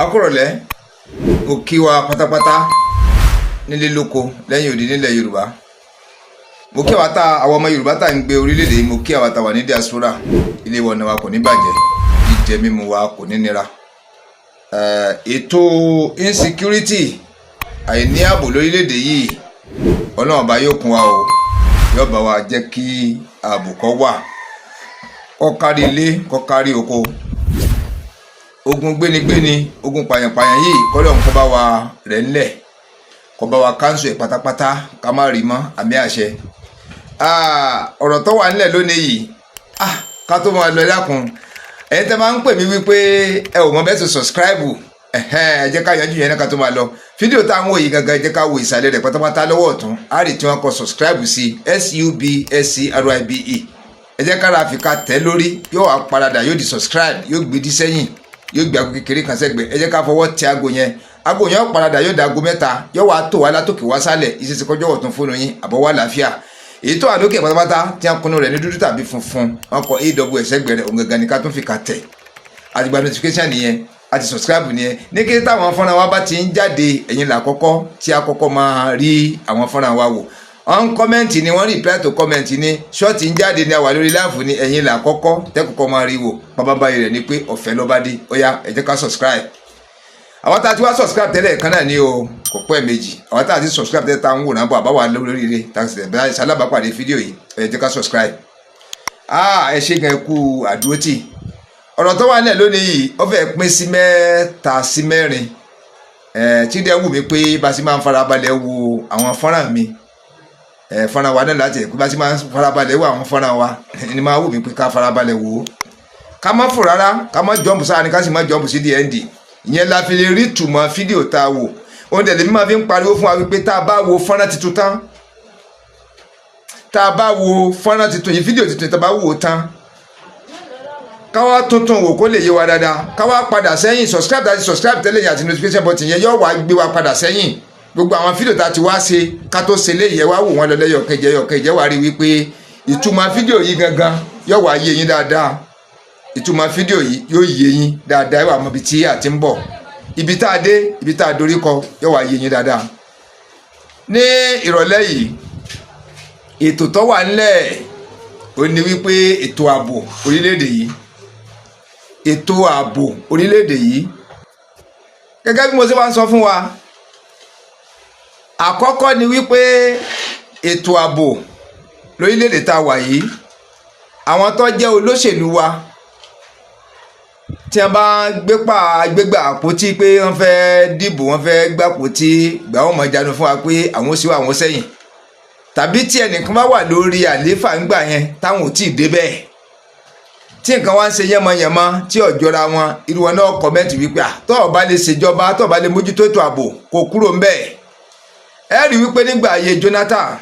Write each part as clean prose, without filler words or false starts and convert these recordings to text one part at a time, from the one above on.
akúrọ̀lẹ́ mo kí wa pátápátá nílé lóko lẹ́yìn odi nílẹ̀ Yorùbá. Mo kí àwọn ọmọ Yorùbá tá ń gbé orílẹ̀-èdè yìí, mo kí àwa tá wà ní diaspora. Ilé wọn wa kò ní bàjẹ́, jíjẹ mímu wa kò ní nira. Ètò insecurity àìní ààbò lórílẹ̀-èdè yìí Ọlọ́run bá yóò kún wa o, yóò bá wa jẹ́ kí ààbò kó wà, kó kárí ilé kó kárí oko. Ogun gbénigbéni, ogun pàyànpàyàn yìí k'Ọlọ́run kó bá wa rẹ̀ ńlẹ̀, kó bá wa káńsù ẹ̀ pátápátá ká má rí mọ́, àmì àṣẹ. Ọ̀rọ̀ tó wà nílẹ̀ lónìí yìí, ká tó máa lọ dákun, ẹ̀yin tẹ́ máa ń pè mí wípé ẹ ò mọ bẹ́ẹ̀ tó subscribe, ẹ jẹ́ ká yanjú yẹn náà ká tó máa lọ. Fídíò tá à ń wò yìí gangan, ẹ jẹ́ ká wo ìsàlẹ̀ rẹ̀ pátápátá lọ́wọ́ ọ̀tún, á rí tí wọ́n kọ subscribe sí SUBSCRIBE. Ẹ jẹ́ ká ra àfikà tẹ̀ lórí, yóò wá paradà, yóò di subscribe, yóò gbé dí sẹ́yìn, yóò gbé aago kékeré kan sẹ́gbẹ̀ẹ́. Ẹ jẹ́ ká fọwọ́ tẹ aago yẹn ó paradà, yóò da aago mẹ́ta, yóò wá tó wá látòkè wá sálẹ̀, ìṣesí kọjọ́ ọ̀tún fóònù yín àbọ̀wá àlàáfíà. Èyí tó wà lókè pátápátá tí a kunu rẹ̀ ní dúdú tàbí funfun, wọn kọ AWS ẹgbẹ̀rẹ̀ òun gangan ní ká tún fi kà tẹ̀. Àti gba notification nìyẹn, àti subscribe nìyẹn. Ní kété táwọn fọ́nrán wa bá ti ń jáde, ẹ̀yin là kọ́kọ́ tí a kọ́kọ́ máa rí àwọn fọ́nrán wa wò. Wọ́n kọ́mẹ́ǹtì ni, wọ́n reply to comment ni, ṣọ́ọ̀tì ń jáde ni, àwa lórí láàfù ni, ẹ̀yin là kọ́kọ́ tẹ́kọ̀kọ́ máa rí wò. Bàbá báyìí rẹ̀ ni pé ọ̀fẹ́ ló bá dé, ó yá ẹ jẹ́ ká subscribe. Àwọn tá a ti wá subscribe tẹ́lẹ̀ kan náà ni o, kò pẹ́ méjì. Àwọn tá a ti subscribe tẹ́lẹ̀ tá a ń wò náà bọ̀ àbáwá lóríire tá a sì bẹ́ẹ̀ ṣalábàápàdé fídíò yìí, ẹ jẹ́ ká subscribe. Ẹ ṣe gan ikú àdúrótì. Ọ̀rọ̀ tó wà nílẹ̀ lónìí yìí ó fẹ́ pín sí mẹ́ta sí mẹ́rin. Tí dẹ́ wù mí pé bá sì máa ń farabalẹ̀ wo àwọn fọ́nrán mi, fọ́nrán wa náà láti ẹ̀kú bá sì máa ń farabalẹ̀ wo àwọn fọ́nrán wa, ni máa wù mí pé ká farabalẹ̀ wò ó. Ká má fò rárá, ká má jọ́ǹpù sáà ni ká sì má jọ́ǹpù sí the end. Ìyẹn la fi lè rí ìtumọ̀ fídíò tá a wò. Òun tẹ̀lé mi máa fi ń pariwo fún wa wípé tá a bá wo fọ́nrán tuntun tán, tá a bá wo fọ́nrán tuntun yìí, fídíò tuntun tá a bá wò tán, káwá tuntun wò kó lè yé wa dáadáa, káwá padà sẹ́yìn, subscribe láti subscribe tẹ́lẹ̀ yẹn àti notification button yẹn yóò wá gbé wa padà sẹ́yìn. Gbogbo àwọn fídíò tá a ti wá ṣe ká tó ṣe léyìí, ẹ wá wò wọ́n lọ lẹ́yọ̀kẹ́jẹ wá rí wípé ìtumọ̀ fídíò yìí gangan yóò wá yé yín dáadáa. Ìtumọ̀ fídíò yìí yóò yé yín dáadáa, ẹ wá mọ ibi tí a ti ń bọ̀, ibi tá a dé, ibi tá a dorí kọ, yóò wá yé yín dáadáa. Ní ìrọ̀lẹ́ yìí, ètò tó wà ńlẹ̀ ó ní wípé ètò ààbò orílẹ̀-èdè yìí, ètò ààbò orílẹ̀-èdè yìí, gẹ́gẹ́ bí mo ṣe bá ń sọ fún wa, àkọ́kọ́ ni wípé ètò ààbò lórílẹ̀-èdè tá a wà yìí, àwọn tó jẹ́ olóṣèlú wa tí wọ́n bá gbégbà àpótí pé wọ́n fẹ́ dìbò, wọ́n fẹ́ gbàpótí, gbà wọ́n mọ̀ jánu fún wa pé àwọn sí wa àwọn sẹ́yìn, tàbí tí ẹnìkan bá wà lórí àlééfà ńgbà yẹn táwọn ò tí ì débẹ̀, tí nǹkan wá ń ṣe yánmọ́yánmọ́ tí ọ̀jọ́ra wọn, irú wọn náà kọ́mẹ́ǹtì wípé tó o bá lè ṣèjọba, tó o bá lè mójútó ètò ààbò kó kúrò ńbẹ̀. Ẹ rí wípé nígbà ayé Jonathan,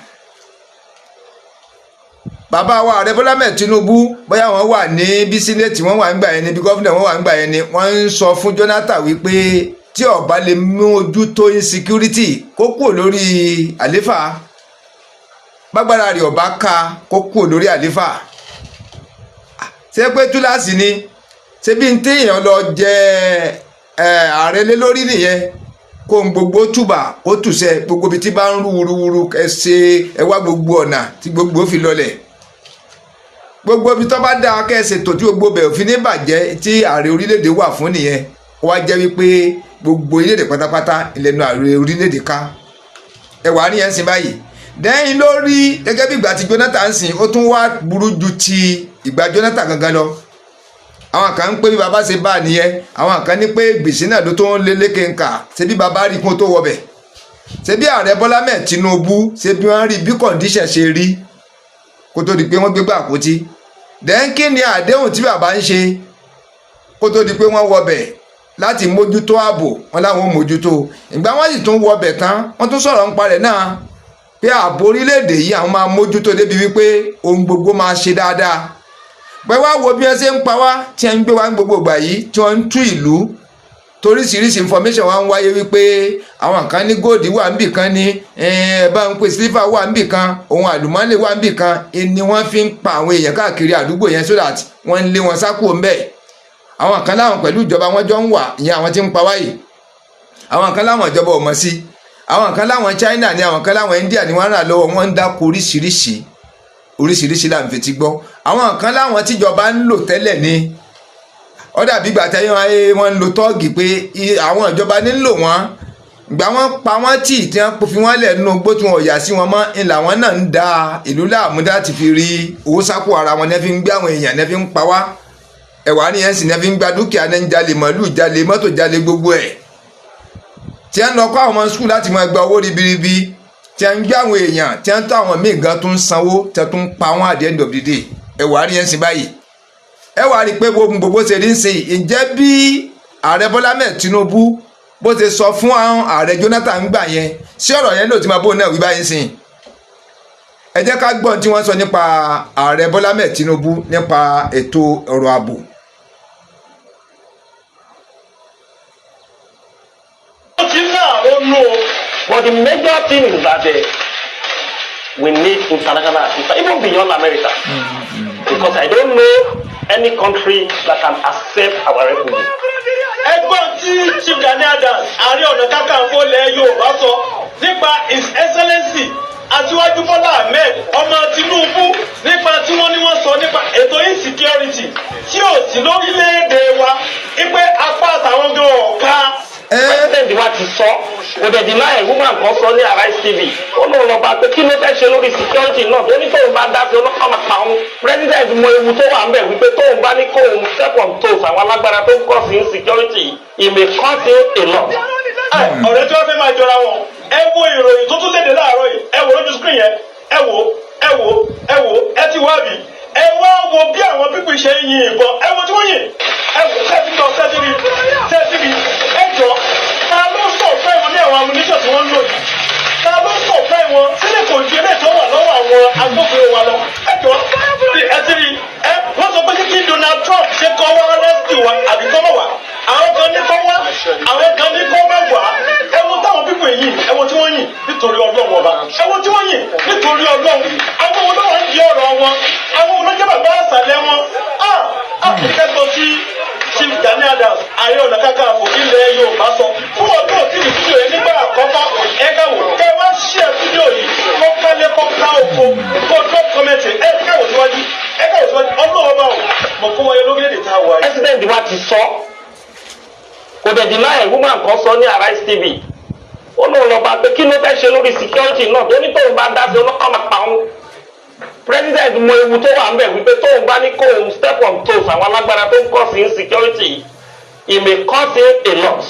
bàbá wa Ààrẹ Bọ́lá Ahmed Tinubu, bóyá wọ́n wà ní bí sínéètì wọ́n wà ń gbà yẹn ni, bí gọ́fìnà wọ́n wà ń gbà yẹn ni, wọ́n ń sọ fún Jonathan wípé tí ó bá lè mójútó insecurity kó kúrò lórí àléfà, bágbára rẹ̀ ó bá ká kó kúrò lórí àléfà. Ṣé pé túláàsì ni? Ṣé bí n téèyàn lọ jẹ ààrẹ lé lórí nìyẹn? Kó ń gbogbo túbà kó tùṣẹ, gbogbo ibi tí bá ń rú wuruwuru ẹ wá gbogbo ọ̀nà tí gbogbo fi lọlẹ̀. Gbogbo ibi tó bá dáa kẹ́sẹ̀ tó tí gbogbo bẹ̀ òfin ní bàjẹ́ tí ààrẹ orílẹ̀-èdè wà fún nìyẹn. Ó wá jẹ́ wípé gbogbo orílẹ̀-èdè pátápátá ìlẹ́nu ààrẹ orílẹ̀-èdè ká. Ẹ wà ní yẹn sìn báyìí. Dẹ́yìn lórí gẹ́gẹ́ bí ìgbà tí Jonathan ń sìn, ó tún wá burú ju ti ìgbà Jonathan gangan lọ. Àwọn kan ń pé bí baba ṣe bá nìyẹn, àwọn kan ní pé gbèsè náà ló tó ń lé lékè ńkà, ṣé bí baba rí kún tó wọbẹ̀. Ṣé bí Ààrẹ Bọ́lá Ahmed Tinubu, ṣé bí wọ́n rí bí condition ṣe rí kó tó di pé wọ́n gbégbá àpótí. Dẹ́n kí ni àdéhùn tí bàbá ń ṣe kó tó di pé wọ́n wọbẹ̀ láti mójútó ààbò, wọn láwọn mójútó. Ìgbà wọ́n sì tún wọbẹ̀ tán, wọ́n tún sọ̀rọ̀ ń parẹ̀ náà pé ààbò orílẹ̀-èdè yìí àwọn máa mójútó débi wípé ohun gbogbo máa ṣe dáadáa. Pé wá wo bí wọ́n ṣe ń pa wá, tí wọ́n ń gbé wá ń gbogbo ìgbà yìí, tí wọ́n ń tú ìlú, toríṣiríṣi information wá ń wáyé wípé àwọn kan ní gold wà níbì kan ní bá ń pè silver wà níbì kan, ohun àlùmọ́ọ́nì wà níbì kan, ni wọ́n fi ń pa àwọn èèyàn káàkiri àdúgbò yẹn so that wọ́n ń lé wọn sákò ńbẹ̀. àwọn kan láwọn pẹ̀lú ìjọba wọn jọ ń wà ìyẹn àwọn tí ń pa wáyé àwọn kan láwọn ìjọba ò mọ̀ sí àwọn kan láwọn China ni àwọn kan láwọn India ni wọ́n rà lọ́wọ́ wọn ń dáko oríṣiríṣi là ń fetí gbọ́ àwọn kan láwọn tíjọba ń lò tẹ́lẹ̀ ni ó dàbí ìgbà tẹ́yìn wọn ń lo tọ́ọ̀gì pé àwọn ìjọba ní ń lò wọ́n gbà wọ́n pa wọ́n tì tí wọ́n fi wọ́n lẹ̀ nínú gbó tí wọ́n yà sí wọn mọ́ ń làwọn náà ń da ìlú láàmú láti fi rí owó sápò ara wọn nẹ́fí ń gbé àwọn èèyàn nẹ́fí ń pa wá ẹ̀wà nìyẹn sì nẹ́fí ń gba dúkìá ní ń jalè màálù jalè mọ́tò jalè gbogbo ẹ̀ tí wọ́n lọ kọ́ àwọn ọmọ skul láti máa gba owó ribiribi tí wọ́n ń gbé àwọn èèyàn tí wọ́n tó àwọn míì gan tó ń sanwó tí wọ́n tó ń pa wọ́n at the end of the day ẹ̀wà nìyẹn sì báyìí ẹ̀wà rí pé gbogbo ṣe rí ń ṣe ǹjẹ́ bí ààrẹ Bọ́lá Ahmed Tinubu bó ṣe sọ fún àwọn ààrẹ Jonathan gbà yẹn sí ọ̀rọ̀ yẹn ló ti máa bóun náà wí báyìí sìn ẹ jẹ́ ká gbọ́n tí wọ́n sọ nípa ààrẹ Bọ́lá Ahmed Tinubu nípa ètò ọ̀rọ̀ ààbò. But the major thing is that we need international assistance, even beyond America. Because I don't know any country that can accept our refugees. Ẹgbọ́n tí Chief Gani Adams Ààrẹ Ọ̀nà Kakanfò ilẹ̀ Yorùbá sọ nípa His Excellency Aṣíwájú Bọ́lá Ahmed ọmọ Tinubu nípa tí wọ́n ní wọ́n sọ nípa ètò insecurity tí ò sí lórílẹ̀‐èdè wa wípé apá àtàwọn gan ọ̀ka. President wa ti sọ òde deny woman kan sọ ní Arise TV ó lóun lọ bá pé kí ló fẹ́ ṣe lórí security náà tó ní tóun bá dá sí ọlọ́pàá máa pa òun. President mọ ewu tó wà ń bẹ̀ wípé tóun bá ní kóun step on toes àwọn alágbára tó ń kọ́ sí insecurity it may cost him a lot. Ọ̀rẹ́ tí wọ́n fẹ́ máa jọra wọn ẹ wo ìròyìn tó tún léde láàárọ̀ yìí ẹ wò lójú screen yẹn ẹ wò ẹ ti wá bì ẹ wá wo bí àwọn pípì ṣe ń yin ìbọn ẹ wo tí wọ́n yìn ẹ wò sẹ́tìrì ẹ jọ ta ló sọ fẹ́ wọn ní àwọn amúníṣọ̀ tí wọ́n ń lò yìí ta ló sọ fẹ́ wọn sílẹ̀ kò ju ilé tó wà lọ́wọ́ àwọn agbófinró wa lọ ẹ jọ ẹ ti rí ẹ wọ́n sọ pé kí Donald Trump ṣe kọ́ wá rescue wa àbí kọ́ mọ̀ wá àwọn kan ní kọ́ wá àwọn kan ní kọ́ mọ̀ wá ẹ wo táwọn pípì yìí ẹ wo tí wọ́n yìn nítorí Ọlọ́run ọba ẹ wo tí wọ́n yìn nítorí Ọlọ́run àwọn olówó ń di ọ̀rọ̀ wọn àwọn olójẹ́ bàbá àṣàlẹ̀ wọn akẹ́kọ̀ọ́ sí Chief Gani Adams Ààrẹ Ọ̀nà Kakanfò ilẹ̀ Yorùbá sọ fún ọdún òtí ní fídíò yẹn nígbà àkọ́kọ́ ẹ̀ka wò kẹ wá ṣe fídíò yìí kó kálé kó ká oko kó drop comment ẹ̀ka wò síwájú ọlọ́wọ́ bá wò mọ̀ kó wáyé lórílẹ̀‐èdè tá a wà yìí. President wa ti sọ kò dẹ̀ deny woman kan sọ ní Arise TV ó lóun lọ bá pé kí ló fẹ́ ṣe lórí security náà tó ní tóun bá dá sí ọlọ́pàá máa pa òun. President mọ ewu tó wà ń bẹ̀ wípé tóun bá ní kóun step on toes àwọn alágbára tó ń kọ́ sí insecurity it may cost him a lot.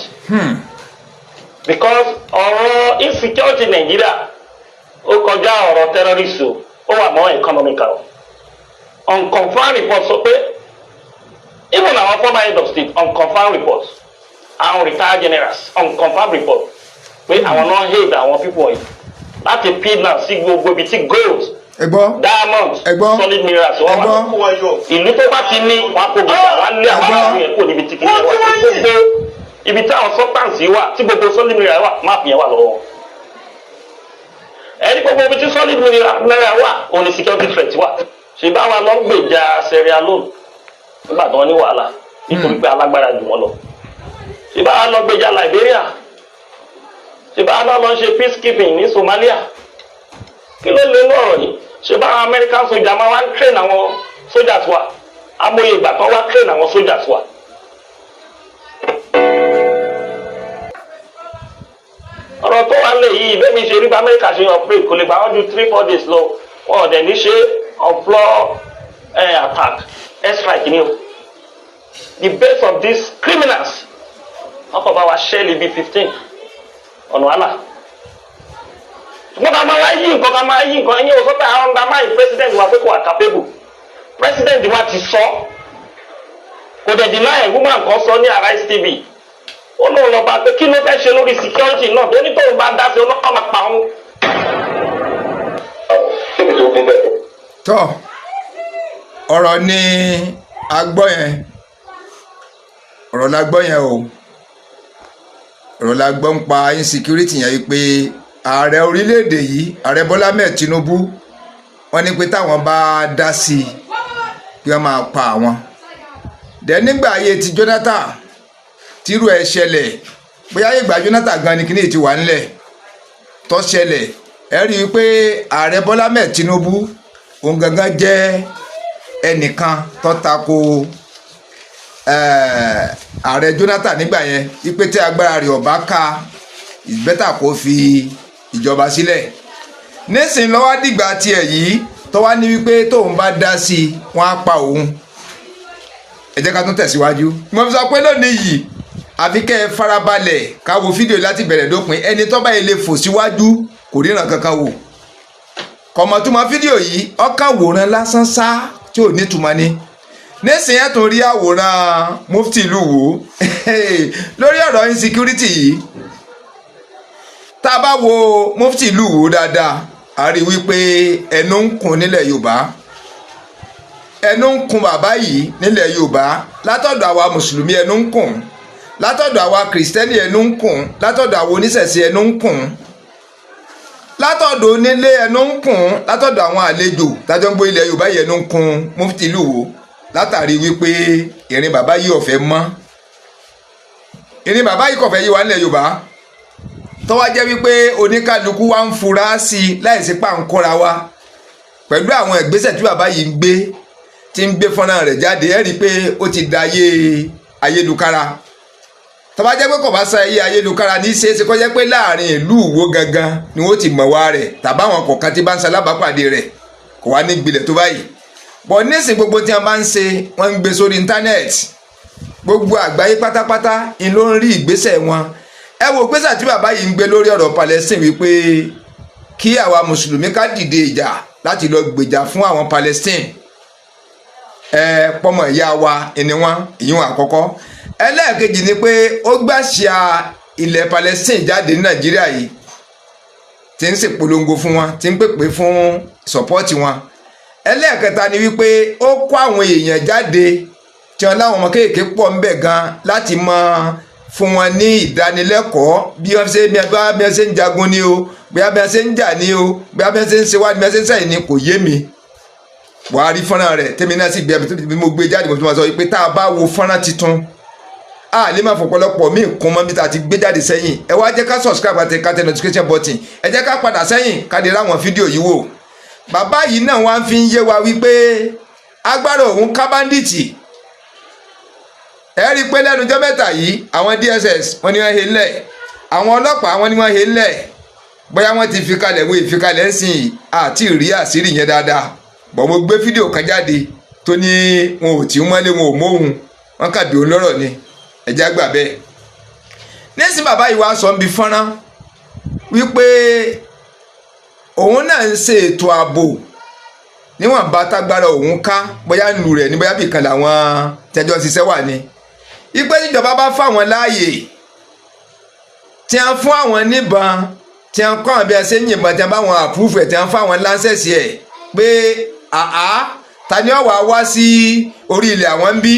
Because ọ̀rọ̀ insecurity Nàìjíríà ó kọjá ọ̀rọ̀ terrorist ó wà mọ́ economical. Unconfirmed report sọ pé even our former head of state unconfirmed reports àwọn retired generals unconfirmed report pé àwọn náà hate àwọn people yìí láti pin náà sí gbogbo ibi tí gold diamond solid minerals wọ́n wá ìlú tó bá ti ní wọn kò gbogbo àwọn ilé àwọn àwọn yẹn kò níbi tí kìíní wà tí gbogbo ibi tí àwọn substance wà tí gbogbo solid mineral wà máàpù yẹn wà lọ́wọ́ ẹni gbogbo ibi tí solid mineral wà òun ni security threat wà ṣe bá wa lọ ń gbèjà Sierra Leone nígbà tí wọ́n ní wàhálà nítorí pé alágbára jù wọ́n lọ ṣe bá wa lọ gbèjà Liberia ṣe bá wa lọ ṣe peacekeeping ní Somalia kí ló lè lọ́rọ̀ yìí ṣe bá àwọn American soldiers máa wá ń train àwọn soldiers wa amóye ìgbà kan wá train àwọn soldiers wa. ọ̀rọ̀ tó wà lè yìí bẹ́ẹ̀ mi ṣe rí bá Amẹ́ríkà ṣe operate kò lè gbà wọ́n ju 3-4 days lọ wọn ò dẹ̀ ní ṣe on floor attack air strike ni o the base of these criminals wọ́n kọ̀ bá wa ṣẹ́ẹ̀lì bíi 15 ọ̀nà àlà ṣùgbọ́n ká máa yí nǹkan ẹ̀yìn ò sọ pé àwọn ọ̀gá máa yí president wa pé kò wà capable president wa ti sọ kò dẹ̀ deny woman kan sọ ní Arise TV ó lóun lọ bá pé kí ló fẹ́ ṣe lórí security náà tó ní tóun bá dá sí ọlọ́pàá máa pa òun. tọ́ ọ̀rọ̀ ni agbọ́ yẹn ọ̀rọ̀ la gbọ́ yẹn o ọ̀rọ̀ la gbọ́ ń pa insecurity yẹn wípé ààrẹ orílẹ̀-èdè yìí ààrẹ Bọ́lá Ahmed Tinubu wọ́n ní pé táwọn bá dá sí i pé wọ́n máa pa àwọn dẹ̀ nígbà ayé ti Jonathan tírú ẹ̀ ṣẹlẹ̀ bóyá ìgbà Jonathan gan ni kíní ti wà nílẹ̀ tó ṣẹlẹ̀ ẹ rí i pé ààrẹ Bọ́lá Ahmed Tinubu òun gangan jẹ́ ẹnìkan tó tako ààrẹ Jonathan nígbà yẹn wípé tí agbára rẹ̀ ọ̀bá ká ìbẹ́tà kó fi ìjọba sílẹ̀ nísìnyí lọ́wọ́ dìgbà tiẹ̀ yìí tó wá ní wípé tóun bá dá sí i wọ́n á pa òun ẹ jẹ́ ká tún tẹ̀síwájú. mo fi sọ pé lónìí yìí àfi kẹ́ ẹ farabalẹ̀ ká wo fídíò láti bẹ̀rẹ̀ dópin ẹni tó bá yẹ lè fò síwájú kò ríran kankan wò kọ̀mọ̀túmọ̀ fídíò yìí ọkàn wòran lásán sá tí ò nítumọ̀ ni nísìnyí ẹ̀ tún rí àwòrán mufti ìlú Ìwó lórí ọ̀rọ̀ insecurity yìí tá a bá wo mufti ìlú Ìwó dáadáa a rí wípé ẹnu ń kùn nílẹ̀ Yorùbá ẹnu ń kùn bàbá yìí nílẹ̀ Yorùbá látọ̀dọ̀ àwa mùsùlùmí ẹnu ń kùn látọ̀dọ̀ àwa kìrìsìtẹ́nì ẹnu ń kùn látọ̀dọ̀ àwa oníṣẹ̀ṣe ẹnu ń kùn látọ̀dọ̀ onílé ẹnu ń kùn látọ̀dọ̀ àwọn àlejò tájọ́ ń gbé ilẹ̀ Yorùbá yìí ẹnu ń kùn mufti ìlú Ìwó látàrí wípé ìrìn bàbá yìí ọ̀fẹ́ mọ́ ìrìn bàbá yìí kọ̀fẹ́ yìí wà nílẹ̀ Yorùbá tó wá jẹ́ wípé oníkálukú wa ń fura sí i láìsí pàǹkóra wa pẹ̀lú àwọn ìgbésẹ̀ tí bàbá yìí ń gbé tí ń gbé fọ́nrán rẹ̀ jáde ẹ̀ rí i pé ó ti da ayélujára tó bá jẹ́ pé kò bá sa ayélujára ní í ṣeéṣe kó jẹ́ pé láàrin ìlú Ìwó gangan ni wọ́n ti mọ̀ wá rẹ̀ tàbáwọn kọ̀ọ̀kan tí bá ń sa alábàápàdé rẹ̀ kò wá ní gbilẹ̀ tó báyìí bọ̀ nísìn gbogbo tí wọ́n bá ń ṣe wọ́n ń gbé sórí íńtánẹ́ẹ̀tì gbogbo àgbáyé pátápátá ni ló ń rí ìgbésẹ̀ wọn ẹ wo ìgbésẹ̀ tí bàbá yìí ń gbé lórí ọ̀rọ̀ Palestine wípé kí àwa mùsùlùmí ká dìde ìjà láti lọ gbèjà fún àwọn Palestine pọ́mọ ìyá wa ni wọ́n ìyún àkọ́kọ́ ẹlẹ́ẹ̀kejì ni pé ó gbàṣà ilẹ̀ Palestine jáde ní Nàìjíríà yìí tí ń ṣèpolongo fún wọn tí ń pèpè fún sọ́pọ́ọ̀tì wọn ẹlẹ́ẹ̀kẹta ni wípé ó kó àwọn èèyàn jáde tí wọn láwọn ọmọ kéèké pọ̀ ń bẹ̀ gan láti mọ fún wọn ní ìdánilẹ́kọ̀ọ́ bí wọ́n ṣe ń jagun ni o bí wọ́n ṣe ń jà ni o bí wọ́n ṣe ń ṣe wá ni wọ́n ṣe ń sẹ́yìn ni kò yé mi Buhari fọ́nrán rẹ̀ tèmi náà sì bí mo gbé jáde mo tún máa sọ pé tá a bá wo fọ́nrán titun a lè máa fọ̀pọ̀lọpọ̀ míì kún mọ́ bí tá a ti gbé jáde sẹ́yìn ẹ wá jẹ́ ká subscribe àti ká tẹ notification button ẹ jẹ́ ká padà sẹ́yìn ká lè ráwọn fídíò yìí wò bàbá yìí náà wá fi ń yé wa wípé agbára òun ká báńdíìtì ẹ rí i pé lẹ́nu ọjọ́ mẹ́ta yìí àwọn DSS wọ́n ní wọ́n he ńlẹ̀ àwọn ọlọ́pàá wọ́n ní wọ́n he ńlẹ̀ bóyá wọ́n ti fi kalẹ̀ wo ìfikalẹ̀ ń sìn àti ìrí àṣírí yẹn dáadáa bọ̀ mo gbé fídíò kan jáde tó ní wọn ò tí ń mọ́lé wọn ò móhun wọn kàbí òun lọ́rọ̀ ni ẹ̀já gbà bẹ́ẹ̀. nísìn bàbá yìí wá sọ ń bi fọ́nrán wípé òun náà ń ṣe ètò ààbò níwọ̀n bá tágbára òun ká bóyá nù rẹ̀ ní bóyá bìkan làwọn tẹjọ́ ṣiṣẹ́ wà ní. ipe tíjọba bá fáwọn láàyè tí wọ́n fún àwọn níbọn tí wọ́n kọ́ àwọn bí wọ́n ṣe ń yìnbọn tí wọ́n bá wọn àpúrúfù ẹ̀ tí wọ́n fáwọn láńsẹ̀sì ẹ̀ pé ta ni ó wá wá sí orí ilẹ̀ àwọn ń bí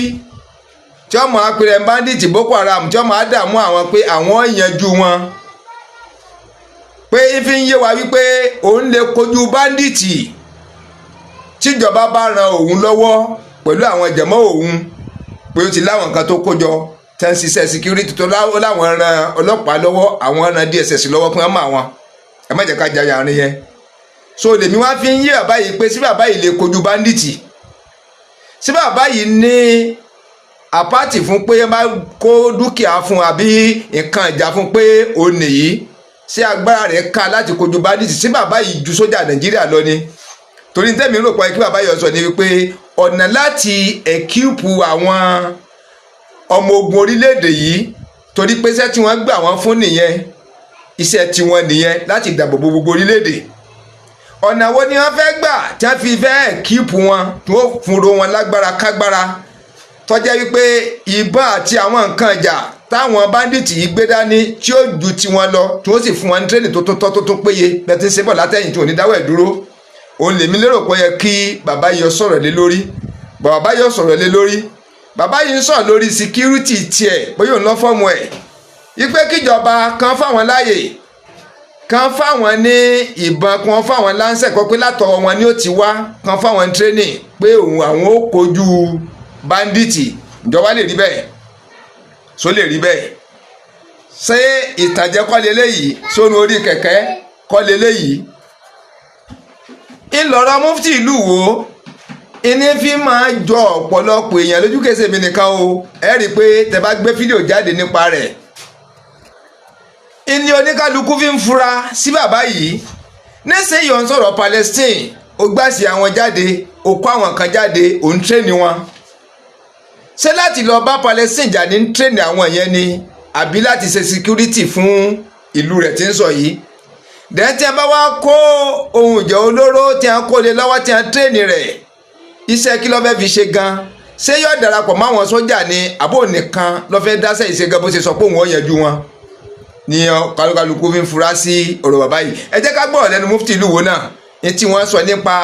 tí wọ́n máa pèrè bandit Boko Haram tí wọ́n máa dààmú àwọn pé àwọn yanjú wọn pé ifi ń yé wa wípé òun lè kojú bandit tíjọba bá ran òun lọ́wọ́ pẹ̀lú àwọn jẹ̀mọ́ òun pé ó ti láwọn nǹkan tó kójọ tẹ́ ń ṣiṣẹ́ security tó láwọn ran ọlọ́pàá lọ́wọ́ àwọn ran DSS lọ́wọ́ pé wọ́n mọ àwọn ẹ má jẹ́ ká jayà àárín yẹn so lèmi wá fi ń yé bàbá yìí pé sí bàbá yìí lè kojú bandit sí bàbá yìí ní àpáàtì fún pé má kó dúkìá fún àbí nǹkan ìjà fún pé ó nìyí sí agbára rẹ̀ ká láti kojú bandit sí bàbá yìí ju sójà Nàìjíríà lọ ni torí tẹ́mi rò pé kí bàbá yìí sọ ni wípé ọ̀nà láti ẹ̀kíùpù àwọn ọmọ ogun orílẹ̀-èdè yìí torí pé iṣẹ́ tí wọ́n gbà wọ́n fún nìyẹn iṣẹ́ tiwọn nìyẹn láti dáàbò bo gbogbo orílẹ̀-èdè ọ̀nà wo ni wọ́n fẹ́ gbà tí wọ́n fi fẹ́ ẹ̀kíùpù wọn tí wọ́n fúnro wọn lágbára kágbára tọ́jẹ́ wípé ìbọn àti àwọn nǹkan ìjà táwọn báńdíìtì yìí gbé dání tí ó ju tiwọn lọ tí wọ́n sì fún wọn ní tírẹ́nì tó tó péye bẹ́ẹ̀ tí ń ṣe bọ̀ látẹ̀yìn tí ò ní dáwọ́ ẹ̀ dúró òun lèmi lérò pé yẹ kí bàbá yìí sọ̀rọ̀ lé lórí bàbá yìí sọ̀rọ̀ lé lórí bàbá yìí ń sọ̀rọ̀ lórí síkírítì tiẹ̀ bóyá òun lọ́ fọ́ọ̀mù ẹ̀ wípé kíjọba kan fáwọn láàyè kan fáwọn ní ìbọn kan fáwọn láńsẹ̀ kọ́ pé látọwọ́ wọn ni ó ti wá kan fáwọn tírẹ́nì pé òun àwọn ó kojú banditi ìjọba lè rí bẹ́ẹ̀ só lè rí bẹ́ẹ̀ ṣé ìtànjẹ kọ́ leléyìí sónú orí kẹ̀kẹ́ kọ́ leléyìí ńlọrọ mufti ìlú Ìwó ìní fi máa jọ ọ̀pọ̀lọpọ̀ èèyàn lójú kẹsẹ̀ mi nìkan o ẹ rí i pé tẹ́ bá gbé fídíò jáde nípa rẹ̀ ìní oníkálukú fi ń fura sí bàbá yìí nísìnyí ò ń sọ̀rọ̀ Palestine ó gbàsí àwọn jáde ó kó àwọn kan jáde ó ń tréni wọn ṣé láti lọ bá Palestine jà ní tréni àwọn yẹn ni àbí láti ṣe security fún ìlú rẹ̀ tí ń sọ yìí dẹ́n tí a bá wá kó ohun ìjà olóró tí a kó lé lọ́wọ́ tí a tréni rẹ̀ iṣẹ́ kí ló fẹ́ fi ṣe gan ṣé yóò darapọ̀ mọ́ àwọn sójà ni àbò nìkan ló fẹ́ dáṣẹ́ ìṣe gan bó ṣe sọ pé òun ò yanjú wọn ní kálukú fi ń fura sí ọ̀rọ̀ bàbá yìí ẹ jẹ́ ká gbọ́ lẹ́nu mufti ìlú Ìwó náà ní tí wọ́n sọ nípa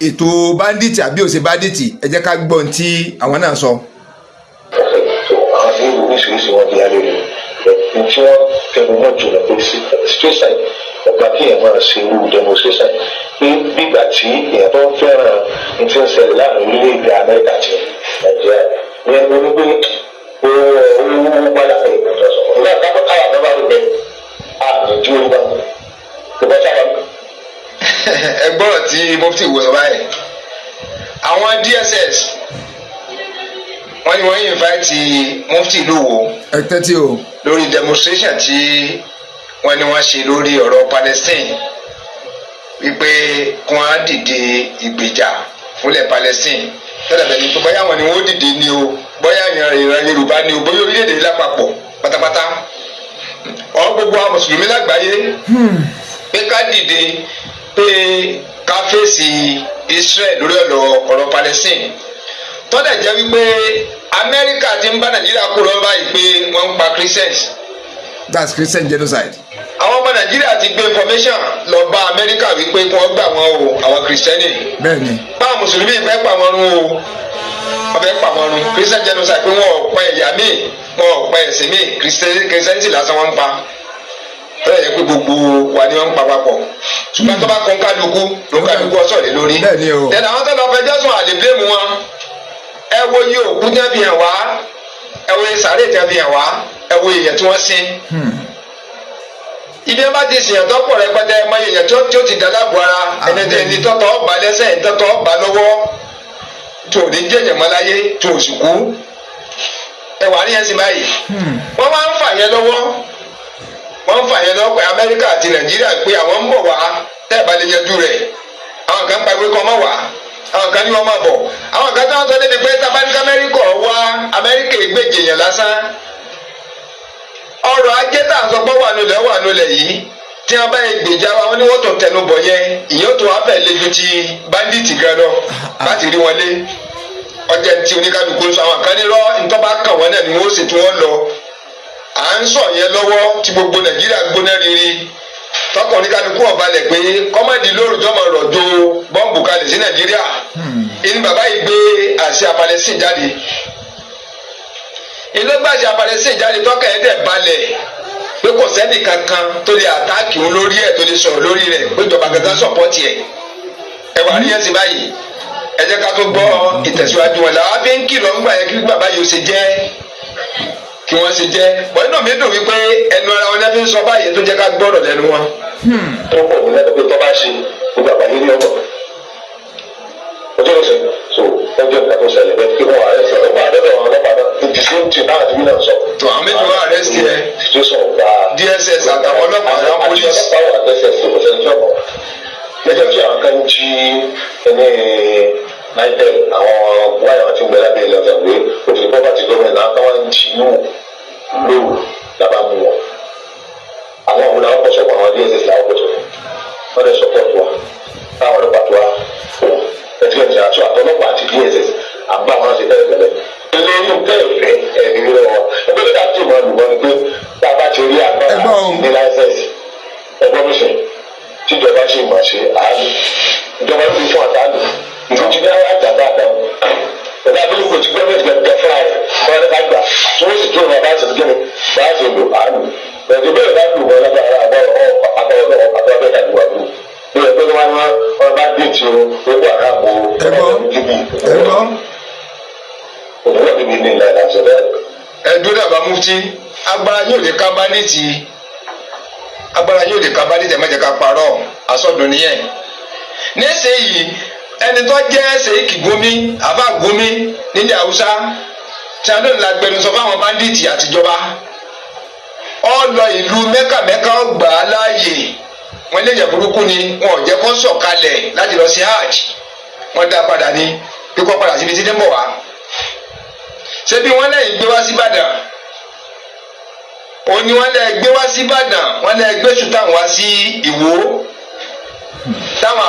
ètò bandit àbí òṣè bandit ẹ jẹ́ ká gbọ́ ní tí àwọn náà sọ. àwọn tí wọ́n oríṣiríṣi wọn di alẹ́ rẹ̀ tí wọ́n tẹnu mọ́ jùlọ pé situation ọ̀gá kí èèyàn máa ṣe irú demonstration pé nígbà tí èèyàn tó ń fẹ́ràn ní ti ń ṣẹlẹ̀ láàrin orílẹ̀-èdè Amẹ́ríkà àti Nàìjíríà ní ẹni wọ́n ní pé owó padà pé ìgbàjọ sọ̀rọ̀ nígbà táwọn káwà bá bá rò bẹ́ẹ̀ àmì ju ìgbà ìgbà táwọn. ẹ gbọ́dọ̀ tí mufti Ìwó sọ báyìí àwọn DSS wọ́n ní wọ́n invite mufti ìlú Ìwó ẹ tẹ́tí o lórí demonstration tí wọ́n ní wọ́n ṣe lórí ọ̀rọ̀ Palestine wípé kí wọ́n á dìde ìgbèjà fúnlẹ̀ Palestine tẹ́lẹ̀ bẹ́ẹ̀ ni pé bóyá wọn ni wọ́n dìde ni o bóyá ìran Yorùbá ni o bóyá orílẹ̀-èdè lápapọ̀ pátápátá ọ̀ gbogbo àwọn mùsùlùmí lágbàáyé pé ká dìde pé ká fèsì Israel lórí ọ̀rọ̀ Palestine tọ́lẹ̀ jẹ́ wípé Amẹ́ríkà ti ń bá Nàìjíríà kó lọ́wọ́ báyìí pé wọ́n ń pa Christians. That's Christian genocide. àwọn ọmọ Nàìjíríà ti gbé information lọ bá Amẹ́ríkà wípé kí wọ́n gbà wọ́n o àwọn Christiani. bẹ́ẹ̀ni. báwọn mùsùlùmí fẹ́ pa wọn run o wọ́n fẹ́ pa wọn run Christian genocide pé wọ́n ò pa ẹ̀yà míì wọ́n ò pa ẹ̀sìn míì Christianity lásán wọ́n ń pa tọ́lẹ̀ yẹ pé gbogbo wa ni wọ́n ń pa papọ̀ ṣùgbọ́n tó bá kọ́ kálukú ló kálukú ọ̀sọ̀ lé lórí. bẹ́ẹ̀ni o. tẹ̀lé àwọn tó lọ fẹjọ́ sùn àlèblémù wọn ẹ wo iye òkú tẹ́ fi hàn wá ẹ wo sàárè tẹ́ fi hàn wá ẹ wo èèyàn tí wọ́n sin. ibi wọn bá ti sèyàn tó pọ̀ rẹpẹtẹ ẹ mọ èèyàn tí ó ti dá láàbò ara ẹni tọ́tọ́ ọba lẹ́sẹ̀ ẹni tọ́tọ́ ọba lọ́wọ́ tó ní jẹ̀yẹ̀ mọ́ láyé tó sì kú ẹ wà ní ẹsìn báyìí. wọ́n máa ń fà yẹn lọ́wọ́ pé Amẹ́ríkà àti Nàìjíríà pé àwọn ń bọ̀ wá tẹ́ ẹ̀ bá lè yanjú rẹ̀ àwọn kan pariwo kọ́ mọ́ wá àwọn kan ní wọn máa bọ̀ àwọn kan tí wọ́n sọ débi pé tabaníkà Amẹ́ríkà ìgbèjì èèyàn lásán ọrọ̀ ajé tá à ń sọ pé wà nulẹ̀ yìí tí wọ́n bá ìgbèjà wa wọ́n ní wọ́n tó tẹnu bọ̀ yẹn ìyẹn tó wá fẹ́ lójú ti bandits gan lọ láti rí wọn lé ọjà tí oníkálukú sọ àwọn kan ní lọ nítorí bá kàn wọ́n náà ni wọ́n sì tún wọ́n lọ à ń sọ yẹn lọ́wọ́ tí gbogbo Nàìjíríà gbóná riri tọkàn oníkálukú ọ̀balẹ̀ pé kọ́mọ̀dé lórúkọ máa rọ̀jò bọ́ǹbù kalẹ̀ sí Nàìjíríà ìní bàbá yìí gbé àṣà Palestine jáde ilé gbàṣà Palestine jáde tọ́kàn ẹ̀ dẹ̀ balẹ̀ pé kò sẹ́ni kankan tó lè àtáàkì òun lórí ẹ̀ tó lè sọ̀rọ̀ lórí rẹ̀ pé ìjọba kankan sọ̀pọ̀tì ẹ̀ ẹ wà ní ẹ̀sìn báyìí ẹ jẹ́ ká tó gbọ́ ìtẹ̀síwájú wọn làwọn fi ń kìlọ̀ ńgbà yẹn kí bàbá yìí ó ṣe jẹ́ kí wọ́n ṣe jẹ́ wọ́n inú mi dùn wípé ẹnu ara wọn fi ń sọ báyìí tó jẹ́ ká gbọ́dọ̀ lẹ́nu wọn. tó pọ̀ ní ẹni pé tó bá ṣe gbogbo àgbáyé ní ọgbọ̀n ọjọ́ ìṣẹ́ so ọjọ́ ìgbà tó ṣẹlẹ̀ bẹ́ẹ̀ kí wọ́n arrest ẹ̀ ọgbà àdọ́dọ̀ àwọn ọlọ́pàá náà the same thing náà ti náà sọ. tó àwọn méjì wọ́n arrest ẹ DSS àtàwọn ọlọ́pàá àwọn police. àti ọlọ́pàá wà DSS kò sẹ́ni tí ọ̀pọ̀ lẹ́jọ́ tí àwọn kan jí ẹni nitel àwọn wáyà tí ń gbẹ lábẹ́ ilẹ̀ ọ̀sẹ̀ pé òfin property government náà káwọn ń jí nù lóru lábàá mú wọn. àwọn òun làwọn kọ̀ sọ̀pọ̀ àwọn DSS làwọn kọ̀ sọ̀pọ̀ wọ́n lè support wa táwọn ọlọ́pàá tó wá ẹtí àti àtọlọ́pàá àti DSS àgbà wọn ṣe tẹ́lẹ̀ tẹ́lẹ̀. lẹ́yìn tẹ́lẹ̀ ẹ̀mí rẹ̀ wọ́n ẹgbẹ́ tó dáa tó máa lù wọ́n ni pé bàbá ti rí agbára ní láìsẹ̀sì ẹgbẹ́ mísìn tíjọba ṣe máa ṣe àálù ìjọba ló fi fún àtàlù nítorí tí wọ́n á jà dáadáa ẹ̀dá abúlé kò tí gọ́ọ̀mẹ̀ntì gbẹ̀gbẹ̀ fúnra rẹ̀ wọ́n ní ká gbà tí wọ́n sì tó wọn bá ti gbé mi bá ti lò àálù ẹ̀dùn bẹ́ẹ̀ bá lù wọ́n lágbára àbọ̀ òun náà níbi ní ìlànà àti bẹ́ẹ̀. ẹ̀dùn dàbà mufti agbára yóò lè ká báńdíìtì ẹ má jẹ́ ká parọ́ àsọdùn nìyẹn. nísìnyí ẹni tó jẹ́ Sheikh Gumi àbá Gumi nílẹ̀ Haúsá tí a lóun la gbẹnusọ fáwọn báńdíìtì àtijọba ó lọ ìlú mẹ́kàmẹ́kà ọgbà láàyè wọn léyìn burúkú ni wọn ò jẹ́ kó sọ̀kalẹ̀ láti lọ sí hajj wọn dá padà ní kíkọ́ padà síbi tí dé bọ̀ wá. ṣé bí wọ́n lẹ́yìn gbé wá sí Ìbàdàn òní wọ́n lẹ́ gbé wá sí Ìbàdàn wọ́n lẹ́ gbé sùtàn wá sí Ìwó táwọn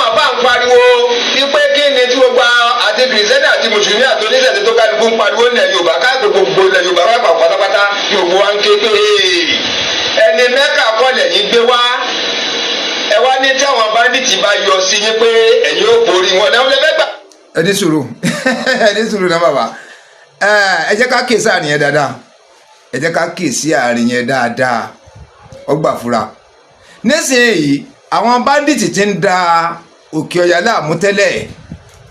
àfáà ń pariwo wípé kí ni tí gbogbo àti kìrìsìtẹ́nì àti mùsùlùmí àti oníṣẹ̀ṣẹ̀ tó kálukú ń pariwo nílẹ̀ Yorùbá káàkiri gbogbo ilẹ̀ Yorùbá wà pàpọ̀ pátápátá Yorùbá wa ń ké pé ẹni Mẹ́kà kọ́lẹ̀ yín gbé wá ẹ wá ní tí àwọn báńdíìtì bá yọ sí yín pé ẹ̀yin ò borí wọn náà lè fẹ́ gbà. ẹ ní sùúrù náà bàbá ẹ jẹ́ ká kíyèsí àárín yẹn dáadáa ọgbà fura nísìnyí àwọn báńdíìtì ti ń da Òkè Ọya láàmú tẹ́lẹ̀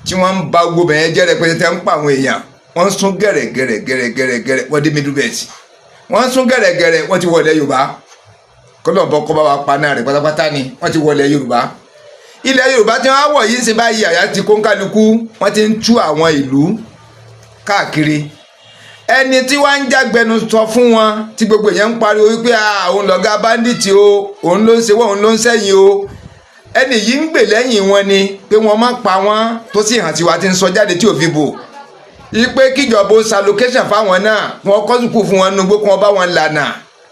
tí wọ́n ń ba gbogbo bẹ̀yẹn jẹ́ rẹpẹtẹ ń pa àwọn èèyàn wọ́n ń sún gẹ̀rẹ̀gẹ̀rẹ̀ wọ́n dé middle belt wọ́n ń sún gẹ̀rẹ̀gẹ̀rẹ̀ wọ́n ti wọlé Yorùbá kọ́lọ́ọ̀bọ kọ́ bá wa paná rẹ̀ pátápátá ni wọ́n ti wọlé Yorùbá ilẹ̀ Yorùbá tí wọ́n á wọ̀ yìí ń ṣe báyìí àyà ti kó ń kálukú wọ́n ti ń tú àwọn ìlú káàkiri ẹni tí wọ́n ń jágbẹnu sọ fún wọn tí gbogbo èèyàn ń pariwo wípé òun lọ̀gá báńdíìtì o òun ló ń ṣe wọ́n òun ló ń sẹ́yìn o ẹni yìí ń gbè lẹ́yìn wọn ni pé wọ́n má pa wọ́n tó sì hàn tiwa ti ń sọ jáde tí ò fi bò wípé kíjọba ó sa location fáwọn náà wọ́n kọ́ sùkúù fún wọn nugbó kí wọ́n bá wọn lànà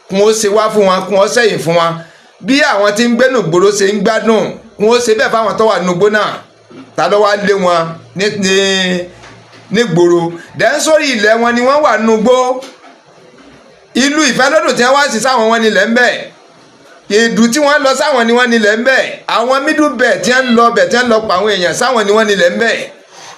kí wọ́n ṣe wá fún wọn kí wọ́n sẹ́yìn fún wọn bí àwọn tí ń gbénú gbòòrò ṣe ń gbádùn kí wọ́n ṣe bẹ́ẹ̀ fáwọn tó wà nugbó náà ta ló wá lé wọn ní gbòòrò dẹ́n sórí ilẹ̀ wọn ni wọ́n wà nugbó ìlú Ìfẹ́lódùn tí wọ́n wá sí sáwọn wọn nílẹ̀ ń bẹ̀ ìdù tí wọ́n lọ sáwọn ni wọ́n nílẹ̀ ń bẹ̀ àwọn middle belt tí wọ́n lọ bẹ̀ tí wọ́n lọ pa àwọn èèyàn sáwọn ni wọ́n nílẹ̀ ń bẹ̀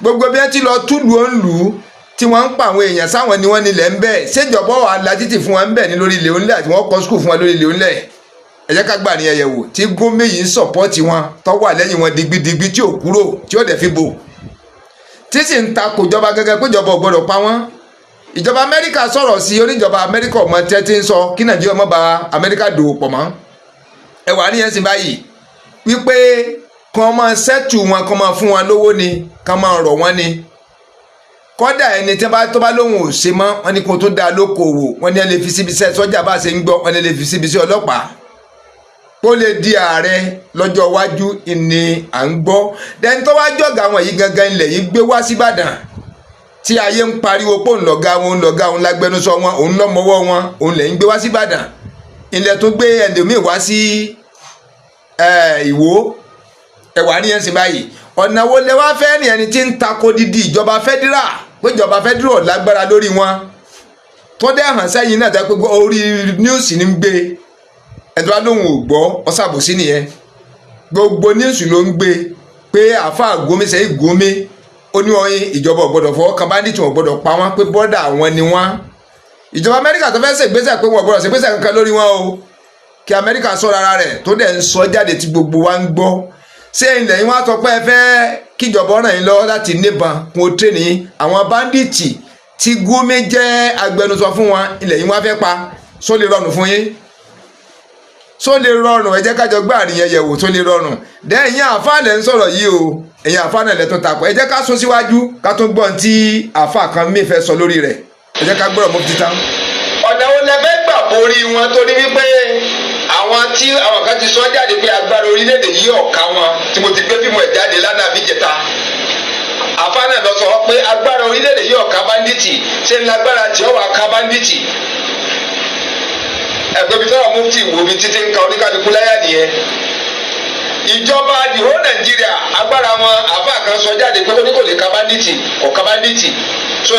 gbogbo bí wọ́n ti lọ túlù ó ń lù ú tí wọ́n ń pa àwọn èèyàn sáwọn ni wọ́n nílẹ̀ ń bẹ̀ ṣèjọba wà látìtì fún wọn ń bẹ̀ ní lórí ilẹ̀ onílẹ̀ àti wọ́n kọ́ skul fún wọn lórí ilẹ̀ onílẹ̀ ẹ jẹ́ ká gbà ní ẹyẹ wò tí Gumi yìí ń sọ̀pọ́ọ̀tì wọn tó wà lẹ́yìn wọn digbidigbi tí ò kúrò tí ó dẹ̀ fi bò tí sì ń takò ìjọba gẹ́gẹ́ pé ìjọba ò gbọdọ̀ pa wọ́n ìjọba Amẹ́ríkà sọ̀rọ̀ sí oníjọba Amẹ́ríkà ọmọ tẹ́ ti ń sọ kí Nàìjíríà má bá Amẹ́ríkà dòwò pọ̀ mọ́ ẹ wà níyẹn sì báyìí wípé kàn máa ṣẹ́tù wọn kàn máa fún wọn lówó ni kàn máa rọ̀ wọ́n ni kọ́dà ẹni tí wọ́n tó bá lóhùn ò ṣe mọ́ wọn ni kò tó dáa lókoòwò wọn ni ẹ lè fi síbi iṣẹ́ sọ́jà bá ṣe ń gbọ́ wọn ni ẹ lè fi síbi iṣẹ́ ọlọ́pàá kó lè di ààrẹ lọ́jọ́ iwájú ni à ń gbọ́ dẹni tó wá jọ̀gá wọn yìí gangan ilẹ̀ yìí gbé wá síbàdàn tí ayé ń pariwo pé òun lọ̀gá òun lágbẹnusọ wọn òun lọ́mọwọ́ wọn òun lẹ̀ ń gbé wá síbàdàn ilẹ̀ tó gbé ẹlòmíì wá sí Ìwó ẹ̀wà ní ẹ̀sìn báyìí ọ̀nà wo lẹ wá fẹ́ ní ẹni tí ń tako dídí ìjọba fẹ́dírà pé ìjọba fẹ́dírà lágbára lórí wọn tó dẹ́ hàn sẹ́yìn náà dápẹ́ orí níùsì ní gbé ẹ̀dọ́ lóhùn ò gbọ́ ọ̀sàbòsí nìyẹn gbogbo níùsì ló ń gbé pé àáfàá Gumi Sheikh Gumi ó ní ọyìn ìjọba ò gbọdọ̀ fọwọ́ kan báńdíìtì wọn ò gbọdọ̀ pa wọn pé bọ́dà àwọn ni wọn ìjọba Amẹ́ríkà tó fẹ́ ṣègbésẹ̀ pé wọn ò gbọdọ̀ ṣègbésẹ̀ kankan lórí wọn o kí Amẹ́ríkà sọ̀rọ̀ ara rẹ̀ tó dẹ̀ ń sọ jáde tí gbogbo wa ń gbọ́ ṣé ilẹ̀ yín wá sọ pé ẹ fẹ́ kíjọba ràn yín lọ́wọ́ láti níbọn kún ó tẹ̀ ní àwọn báńdíìtì tí Gumi jẹ́ agbẹnusọ fún wọn ilẹ̀ yín wá fẹ́ pa só lè rọrùn fún yín só lè rọrùn ẹ jẹ́ kájọ gbá àríyàn yẹ̀wò tó lè rọrùn dẹ́ ẹ̀yin àfáà lẹ̀ ń sọ̀rọ̀ yìí o ẹ̀yin àfáà náà lẹ̀ tó takò ẹ jẹ́ ká sún síwájú ká tó gbọ́n tí àfáà kan mí fẹ́ sọ lórí rẹ̀ ẹ jẹ́ ká gbọ́dọ̀ mọ́ fi tán. ọ̀nà wo lẹ fẹ́ gbà borí wọn torí wípé àwọn kan ti sọ jáde pé agbára orílẹ̀-èdè yìí ọ̀ka wọn tí mo ti gbé fíìmù ẹ̀ jáde lánàá bí jẹta àfáà náà lọ sọ pé agbára orílẹ̀-èdè yìí ọ̀ka báńdíìtì ṣé lágbára tí ó wà ká báńdíìtì ẹgbẹ́ bí tọ́wọ́ mufti wo bí títí ń ka oníkàdúkú láyà nìyẹn ìjọba dìhó Nàìjíríà agbára wọn àfáà kan sọ jáde pé oníkò lè ka báńdíìtì kò ka báńdíìtì so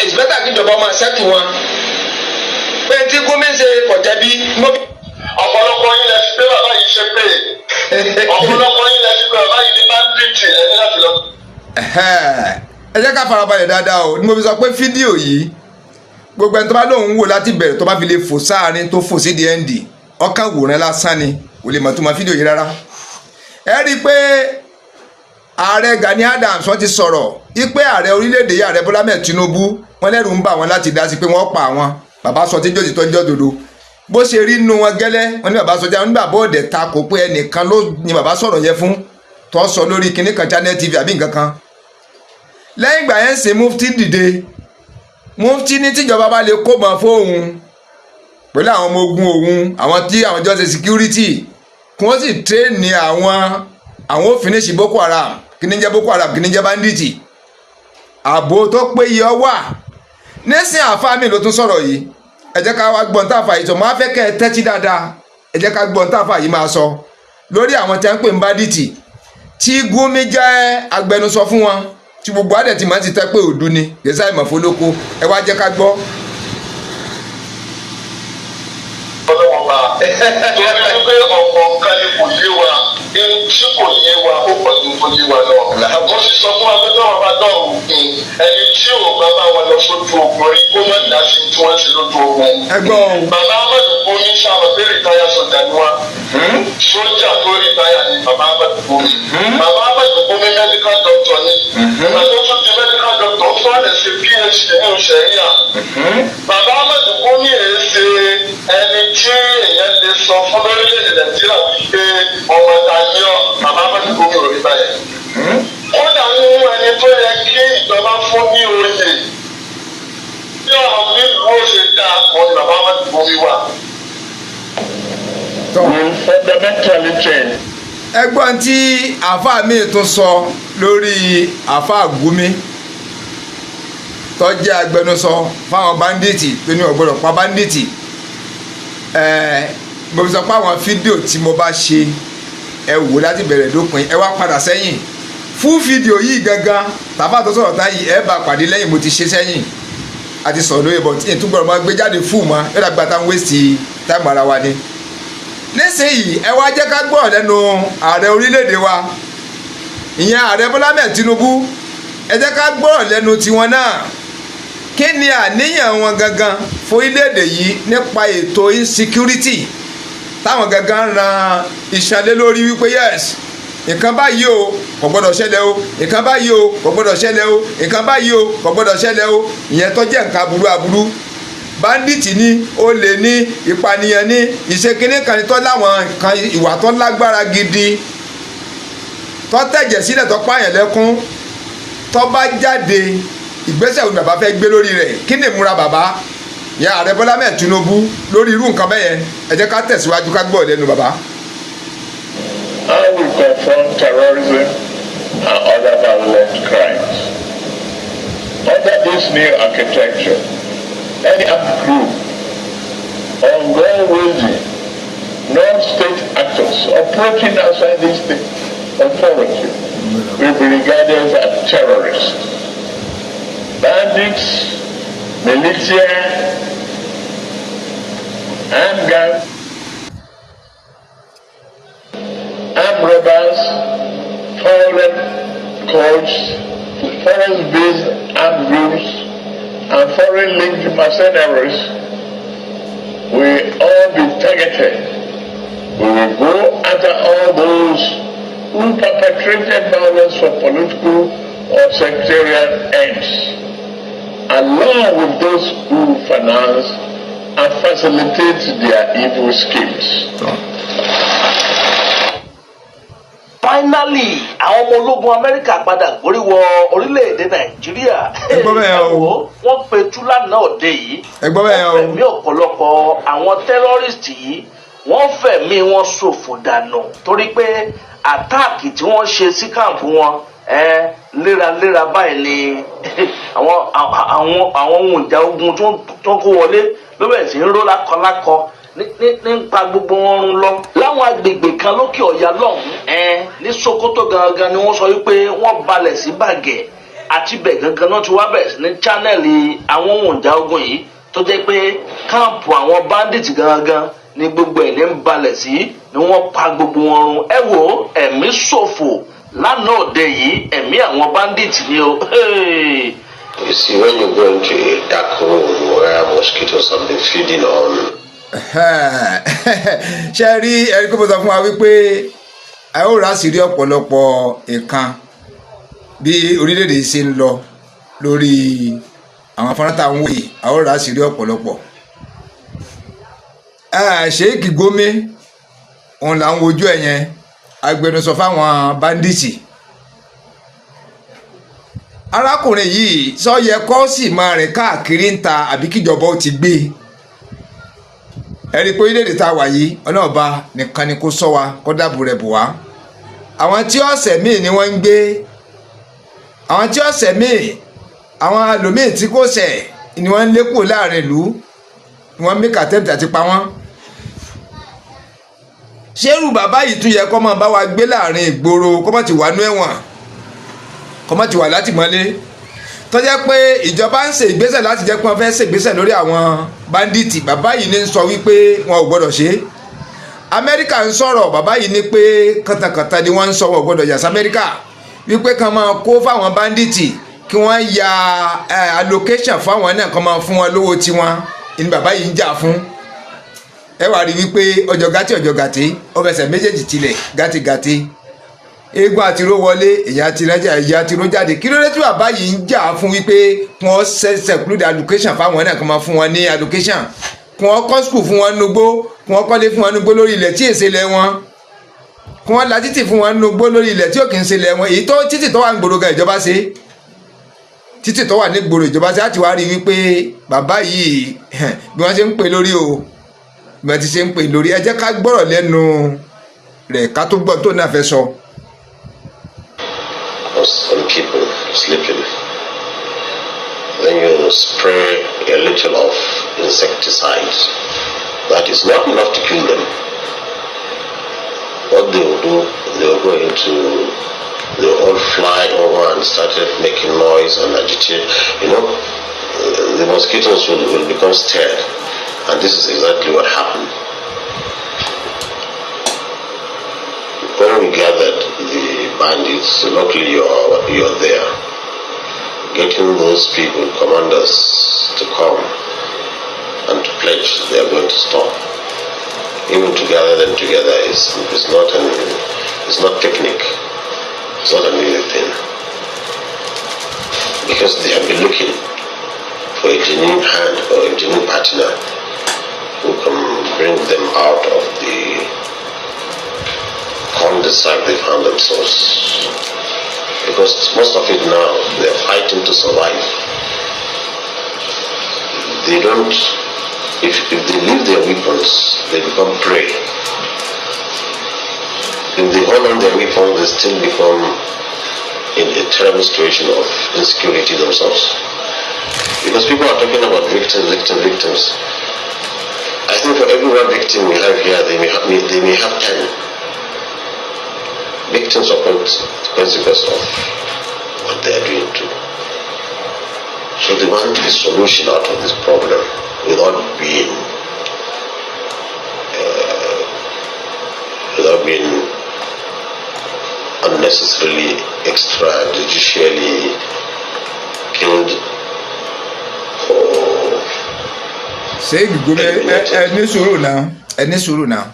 it's better kí ìjọba máa ṣẹ́kì wọn pé tí Gumi ṣe kọ̀jẹ̀bi ọ̀pọ̀lọpọ̀ yín lẹ fi pé bàbá yìí ṣe pé ọ̀pọ̀lọpọ̀ yín lẹ fi pé bàbá yìí ní báńdíìtì ẹni láti lọ. ẹ jẹ́ ká farabalẹ̀ dáadáa o ni mo fi sọ pé fídíò yìí gbogbo ẹni tó bá lóun wò láti bẹ̀rẹ̀ tó bá fi lè fò sáàrin tó fò sí di ẹ́ndì ọkàn wòran lásán ni kò lè mọ̀ tó máa fídíò yìí rárá ẹ rí i pé ààrẹ Gani Adams wọ́n ti sọ̀rọ̀ wípé ààrẹ orílẹ̀-èdè yìí ààrẹ Bọ́lá Ahmed Tinubu wọ́n lẹ́rù ń bà wọ́n láti dá sí pé wọ́n pa àwọn bàbá sọ tí jòjì tó ń jọ́ dodo bó ṣe rí inú wọn gẹ́lẹ́ wọ́n ní bàbá sọjá ní bàbá òde ta kò pé ẹnìkan ló ní bàbá sọ̀rọ̀ yẹn fún tó sọ lórí kinní kan Channel TV àbí nǹkan kan lẹ́yìn ìgbà yẹn ń ṣe mufti dìde mufti ní tíjọba bá lè kó mọ́ fóun pẹ̀lú àwọn ọmọ ogun òun àwọn tí àwọn jọ ṣe security kí wọ́n sì tréènì àwọn òfìníṣì Boko Haram kí ní jẹ́ Boko Haram kí ní jẹ́ banditi ààbò tó péye wà nísìnyí àáfàá mi ló tún sọ̀rọ̀ yìí ẹ jẹ́ ká wá gbọ́n táfà yìí tó máa fẹ́ kẹ́ ẹ tẹ́tí dáadáa ẹ jẹ́ ká gbọ́n táfà yìí máa sọ lórí àwọn tí wọ́n ń pè ń banditi tí Gumi jẹ́ agbẹnusọ fún wọn tí gbogbo àdẹ̀ tí màá ti tẹ́ pé òdu ni gẹ̀ẹ́sà ìmọ̀fólókó ẹ wá jẹ́ ká gbọ́. ọlọ́wọ́n bá tó ní pé ọ̀pọ̀ nǹkan ni kò yé wa tí kò yé wa ó pọ̀ ju tó yé wa lọ. àbọ̀ sì sọ fún wa pé táwọn bá dán òògùn ẹni tí ò bá bá wọn lọ sójú ogun rí kó má dá sí tí wọ́n ti lójú ogun. bàbá Ahmadu Gumi sábà pé rìtáyà sọ̀jà ni wá sójà tó rìtáyà ni bàbá Ahmadu Gumi. bàbá Ahmadu Gumi medical doctor ni. bàbá tó tún di medical doctor fọ́ọ̀lẹ̀ sí PhD nínú sẹ̀ríà. bàbá Ahmadu Gumi èé ṣe ẹni tí èèyàn lè sọ fún lórílẹ̀-èdè Nàìjíríà wípé ọmọ Daniel bàbá Ahmadu Gumi ò rí báyẹn. kódà ń mú ẹni tó yẹ kí ìjọba fún ní oyè tí ọ̀rọ̀ nílùú ó ṣe dá wọn ni bàbá Ahmadu Gumi wà. fundamentally change. ẹgbọ́n tí àáfàá mi tún sọ lórí àáfàá Gumi tó jẹ́ agbẹnusọ fáwọn banditi tó ní ọ̀gbọ́dọ̀ pa banditi mo fi sọ pé àwọn fídíò tí mo bá ṣe ẹ wò láti bẹ̀rẹ̀ dópin ẹ wá padà sẹ́yìn fún fídíò yìí gangan tàbá tó sọ̀rọ̀ tá yìí ẹ bá pàdé lẹ́yìn mo ti ṣe sẹ́yìn àti sọ̀rọ̀ lóye bọ̀ tí yẹn tún gbọ́dọ̀ máa gbé jáde fún ma yọ̀dà gba tá ń wéṣì táìmù ara wa ni. nísìnyí ẹ wá jẹ́ ká gbọ́ lẹ́nu ààrẹ orílẹ̀-èdè wa ìyẹn ààrẹ Bọ́lá Ahmed Tinubu ẹ jẹ́ ká gbọ́ lẹ́nu tiwọn náà kí ni àníyàn wọn gangan fún orílẹ̀-èdè yìí nípa ètò insecurity táwọn gangan ran ìṣàlẹ̀ lórí wípé yes nǹkan báyìí o kò gbọdọ̀ ṣẹlẹ̀ o nǹkan báyìí o kò gbọdọ̀ ṣẹlẹ̀ o nǹkan báyìí o kò gbọdọ̀ ṣẹlẹ̀ o ìyẹn tó jẹ́ nǹkan aburú aburú banditi ni olè ní ìpànìyàn ní ìṣekínní kan tó láwọn nǹkan ìwà tó lágbára gidi tó tẹ̀jẹ̀ sílẹ̀ tó pààyàn lẹ́kún tó bá jáde ìgbésẹ̀ òun bàbá fẹ́ gbé lórí rẹ̀ kí ni ìmúra bàbá ìyá ààrẹ Bọ́lá Ahmed Tinubu lórí irú nǹkan bẹ́yẹn ẹ jẹ́ ká tẹ̀síwájú ká gbọ́ lẹ́nu bàbá. How we confront terrorism and other violent crimes. Under this new architecture, any group unwillingly non-state actors operating outside the state authority will be regarded as terrorists. Bandits, militia, armed gangs, armed robbers, foreign courts, foreign-based armed groups, and foreign-linked mercenaries will all be targeted. We will go after all those who perpetrated violence for political or sectarian ends, along with those who finance and facilitate their evil schemes. Finally, àwọn ọmọ ológun Amẹ́ríkà padà gborí wọ orílẹ̀-èdè Nàìjíríà. Wọ́n petú lánàá òde yìí. Wọ́n fẹ̀mí ọ̀pọ̀lọpọ̀ àwọn tẹ́rọ́rìstì yìí. Wọ́n fẹ̀mí wọn ṣòfò dànù torí pé àtáàkì tí wọ́n ṣe sí káàmpù wọn léraléra báyìí ni àwọn ohun ìjà ogun tó kó wọlé ló bẹ̀rẹ̀ sí ń ró lákọlákọ nípa gbogbo wọn run lọ. láwọn agbègbè kan lókè ọ̀yà lọ́hùn-ún ní Sokoto gangan ni wọ́n sọ wípé wọ́n balẹ̀ sí Bàgẹ́ àti bẹ̀ gangan náà ti wá bẹ̀rẹ̀ sí ní chánẹ́ẹ̀lì àwọn ohun ìjà ogun yìí tó jẹ́ pé káàmpù àwọn báńdíìtì gangan ni gbogbo ẹ̀ ní ń balẹ̀ sí ni wọ́n pa gbogbo wọn run. ẹ wo ẹ̀mí ṣòfò lánàá òde yìí ẹ̀mí àwọn bandits ni o. You see, when you go into a dark room where mosquitoes have been feeding on. ṣe rí ẹ̀rí kó bó sọ fún wa wípé a ó rà sí rí ọ̀pọ̀lọpọ̀ nǹkan bí orílẹ̀-èdè ṣe ń lọ lórí àwọn fọ́nrán tá à ń wòye, a ó rà sí rí ọ̀pọ̀lọpọ̀. Sheikh Gome òun là ń wojú ẹ̀ yẹn, agbẹnusọ fáwọn bandits. Arákùnrin yìí sọ yẹ kó sì máa rìn káàkiri ń ta àbí kíjọba ó ti gbé ẹ̀rí pé orílẹ̀-èdè tá a wà yìí ọlọ́ọ̀ba nìkan ni kó sọ wa kó dáàbò rẹ̀ bò wá. Àwọn tí ọ̀sẹ̀ míì ni wọ́n ń gbé, àwọn tí ọ̀sẹ̀ míì, àwọn alòmíì tí kò ṣẹ̀ ni wọ́n ń lé kúrò láàrin ìlú, ni wọ́n make attempt àti pa wọ́n. ṣérù bàbá yìí tún yẹ kó máa bá wa gbé láàrin ìgboro, kó má ti wà nú ẹ̀wọ̀n, kó má ti wà látìmọ́lé, tó jẹ́ pé ìjọba ń ṣe ìgbésẹ̀ láti jẹ́ pé wọ́n fẹ́ ṣe ìgbésẹ̀ lórí àwọn báńdíìtì. Bàbá yìí ní sọ wípé wọn ò gbọ́dọ̀ ṣe. Amẹ́ríkà ń sọ̀rọ̀, bàbá yìí ní pé kàntàkàntà ni wọ́n ń sọ wọn ò gbọ́dọ̀ yà sí Amẹ́ríkà, wípé kàn máa kó fáwọn báńdíìtì kí wọ́n ya allocation fáwọn náà, kàn máa fún wọn lówó tiwọn, ni bàbá yìí ń jà fún. Ẹ wá rí wípé ọjọ́ gàtí ó fẹsẹ̀ méjèèjì tilẹ̀ gàtìgàtì, eégún àtiró wọlé, èyàn àtiró jáde. Kí ló dé tí bàbá yìí ń jà fún wípé kí wọ́n seclude allocation fáwọn náà, kí wọ́n máa fún wọn ní allocation, kí wọ́n kọ́ school fún wọn nugbó, kí wọ́n kọ́lé fún wọn nugbó lórí ilẹ̀ tí èsè lẹ̀ wọn, kí wọ́n la títì fún wọn nugbó lórí ilẹ̀ tí ò kì í ṣe lẹ̀ wọn. Èyí tó títì tó wà ń gbòòrò gan ìjọba ṣe, títì tó wà ní gbòòrò ìjọba ṣe. Láti wá rí wípé bàbá yìí bí wọ́n ṣe ń pè lórí o, bí wọ́n ti ṣe ń pè lórí. Ẹ jẹ́ ká gbọ́rọ̀ lẹ́nu rẹ̀ ká tó gbọ́ tó náà fẹ́ sọ. Some people sleeping. Then you spray a little of insecticide. That is not enough to kill them. What they will do, they will go into, they will all fly over and started making noise and agitate. You know, the mosquitoes will become scared. And this is exactly what happened. When we gathered the bandits, luckily you're there, getting those people, commanders, to come and to pledge they are going to stop. Even to gather them together is not technique. It's not an easy thing. Because they have been looking for a genuine hand or a genuine partner who can bring them out of the cul-de-sac they found themselves. Because most of it now, they're fighting to survive. They don't, if they leave their weapons, they become prey. If they hold on their weapons, they still become in a terrible situation of insecurity themselves. Because people are talking about victims. I think for every one victim we have here, they may have 10 victims of consequence of what they are doing too. So they want a solution out of this problem without being unnecessarily extrajudicially killed. Sheikh Gome, ẹni sùúrù náà.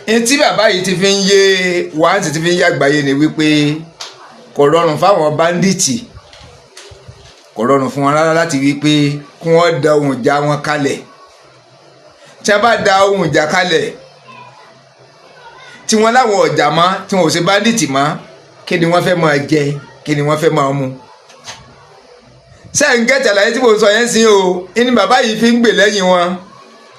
Tí bàbá yìí ti fi ń yé wá, ti fi ń yé àgbáyé ni wípé kò rọrùn fáwọn báńdíìtì, kò rọrùn fún wọn rárá láti wípé kí wọ́n da ohun ìjà wọn kalẹ̀. Tí a bá da ohun ìjà kalẹ̀, tí wọ́n láwọn ọ̀jà mọ́, tí wọ́n ò ṣe báńdíìtì mọ́, kí ni wọ́n fẹ́ máa jẹ, kí ni wọ́n fẹ́ máa mu? Sẹ́yìn gẹ́tẹ̀ láyé tí mo sọ yẹn sí o, ní bàbá yìí fi ń gbè lẹ́yìn wọn,